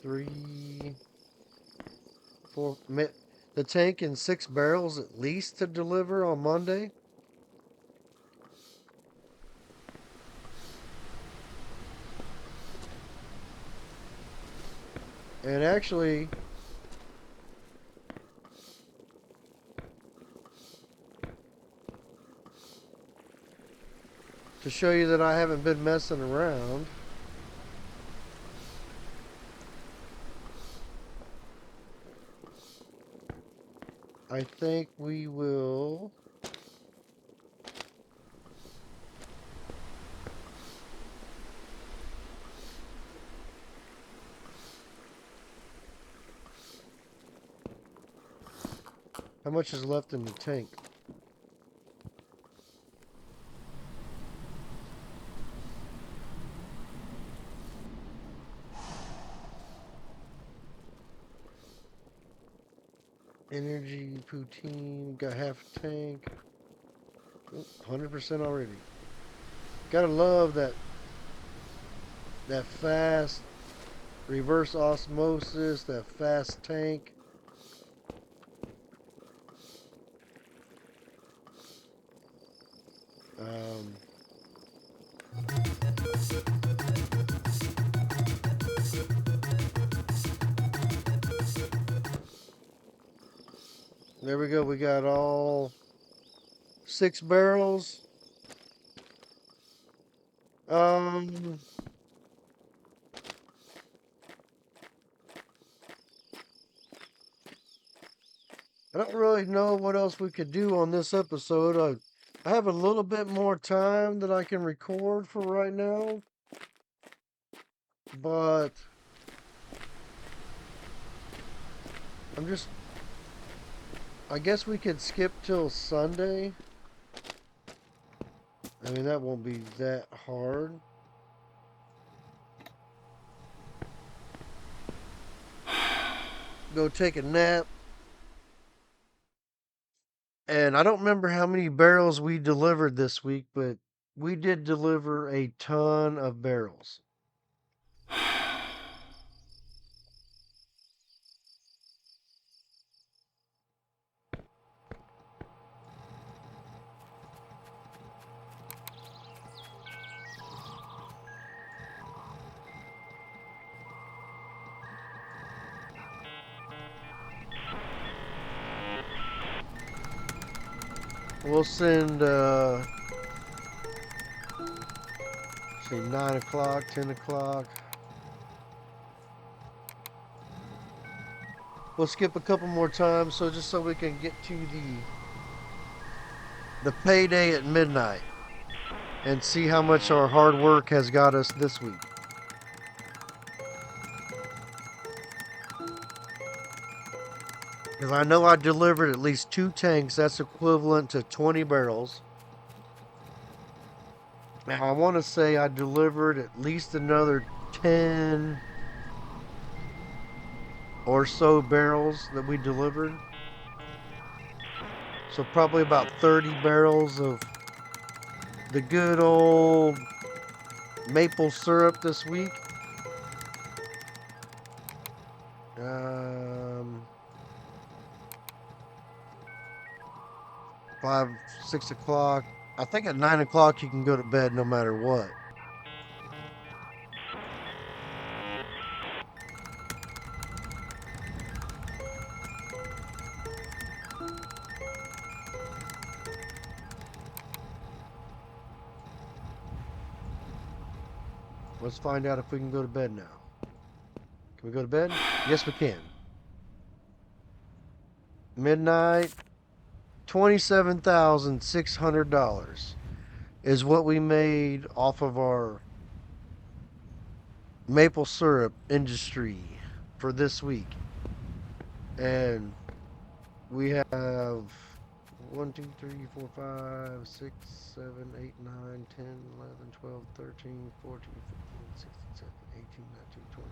three, four. The tank and 6 barrels at least to deliver on Monday. And actually, to show you that I haven't been messing around, I think we will. How much is left in the tank? Energy, poutine, got half a tank. 100% already. Gotta love that fast reverse osmosis, that fast tank. Um, there we go. We got all 6 barrels. Um, I don't really know what else we could do on this episode. I have a little bit more time that I can record for right now, but I'm just. I guess we could skip till Sunday. I mean, that won't be that hard. Go take a nap. And I don't remember how many barrels we delivered this week, but we did deliver a ton of barrels. We'll send, see, 9 o'clock, 10 o'clock. We'll skip a couple more times so just so we can get to the payday at midnight and see how much our hard work has got us this week. Because I know I delivered at least 2 tanks. That's equivalent to 20 barrels. Now, I want to say I delivered at least another 10 or so barrels that we delivered. So, probably about 30 barrels of the good old maple syrup this week. Um, 5, 6 o'clock. I think at 9 o'clock you can go to bed no matter what. Let's find out if we can go to bed now. Can we go to bed? Yes, we can. Midnight, $27,600 is what we made off of our maple syrup industry for this week. And we have 1, 2, 3, 4, 5, 6, 7, 8, 9, 10, 11, 12, 13, 14, 15, 16, 17, 18, 19, 20,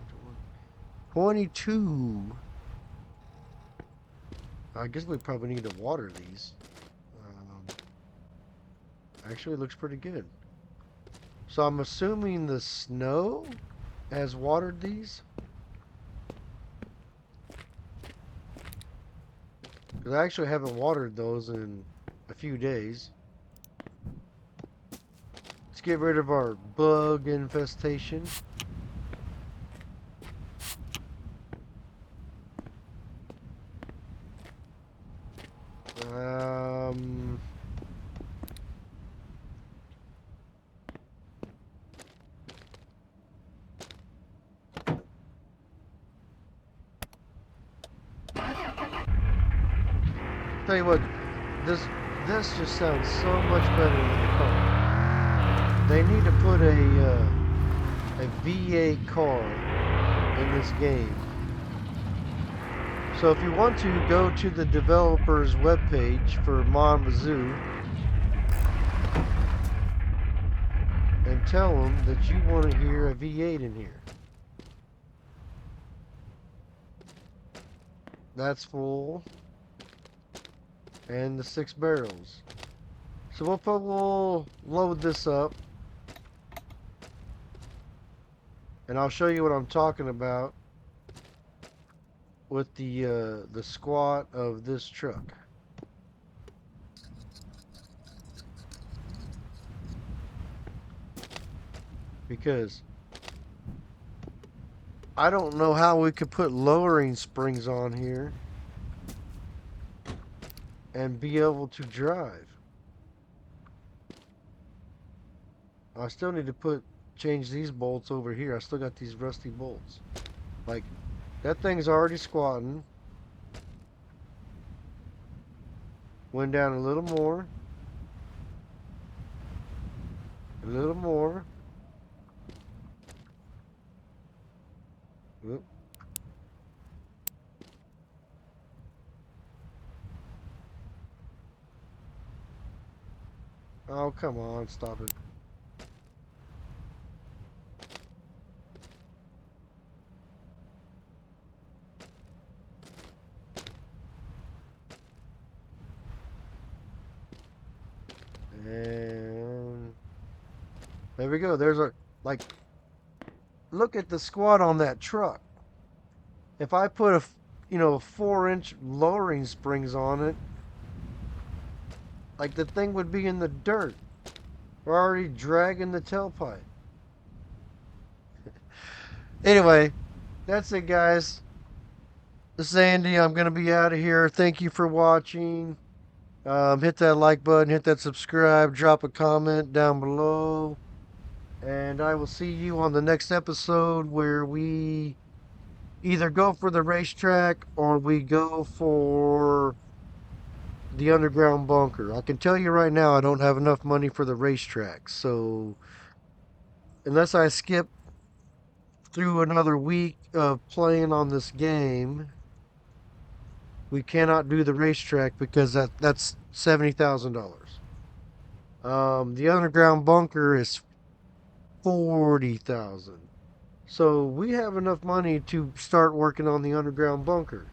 21, 22. I guess we probably need to water these. Actually, it looks pretty good. So I'm assuming the snow has watered these. Because I actually haven't watered those in a few days. Let's get rid of our bug infestation. Um, Tell you what, this this just sounds so much better than the car. They need to put a VA car in this game. So if you want to go to the developer's webpage for Bazou and tell them that you want to hear a V8 in here. That's full. And the 6 barrels. So we'll load this up. And I'll show you what I'm talking about with the squat of this truck. Because I don't know how we could put lowering springs on here and be able to drive. I still need to change these bolts over here. I still got these rusty bolts. Like, that thing's already squatting. Went down a little more. A little more. Oop. Oh, come on, stop it. And There we go. There's a like. Look at the squat on that truck. If I put a 4-inch lowering springs on it, like the thing would be in the dirt. We're already dragging the tailpipe. Anyway, that's it, guys. This is Andy. I'm gonna be out of here. Thank you for watching. Hit that like button, hit that subscribe, drop a comment down below, and I will see you on the next episode where we either go for the racetrack or we go for the underground bunker. I can tell you right now, I don't have enough money for the racetrack. So, unless I skip through another week of playing on this game, we cannot do the racetrack because that's $70,000. The underground bunker is 40,000. So we have enough money to start working on the underground bunker.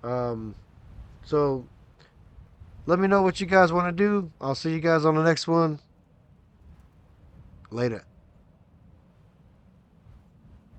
Um, so let me know what you guys want to do. I'll see you guys on the next one. Later.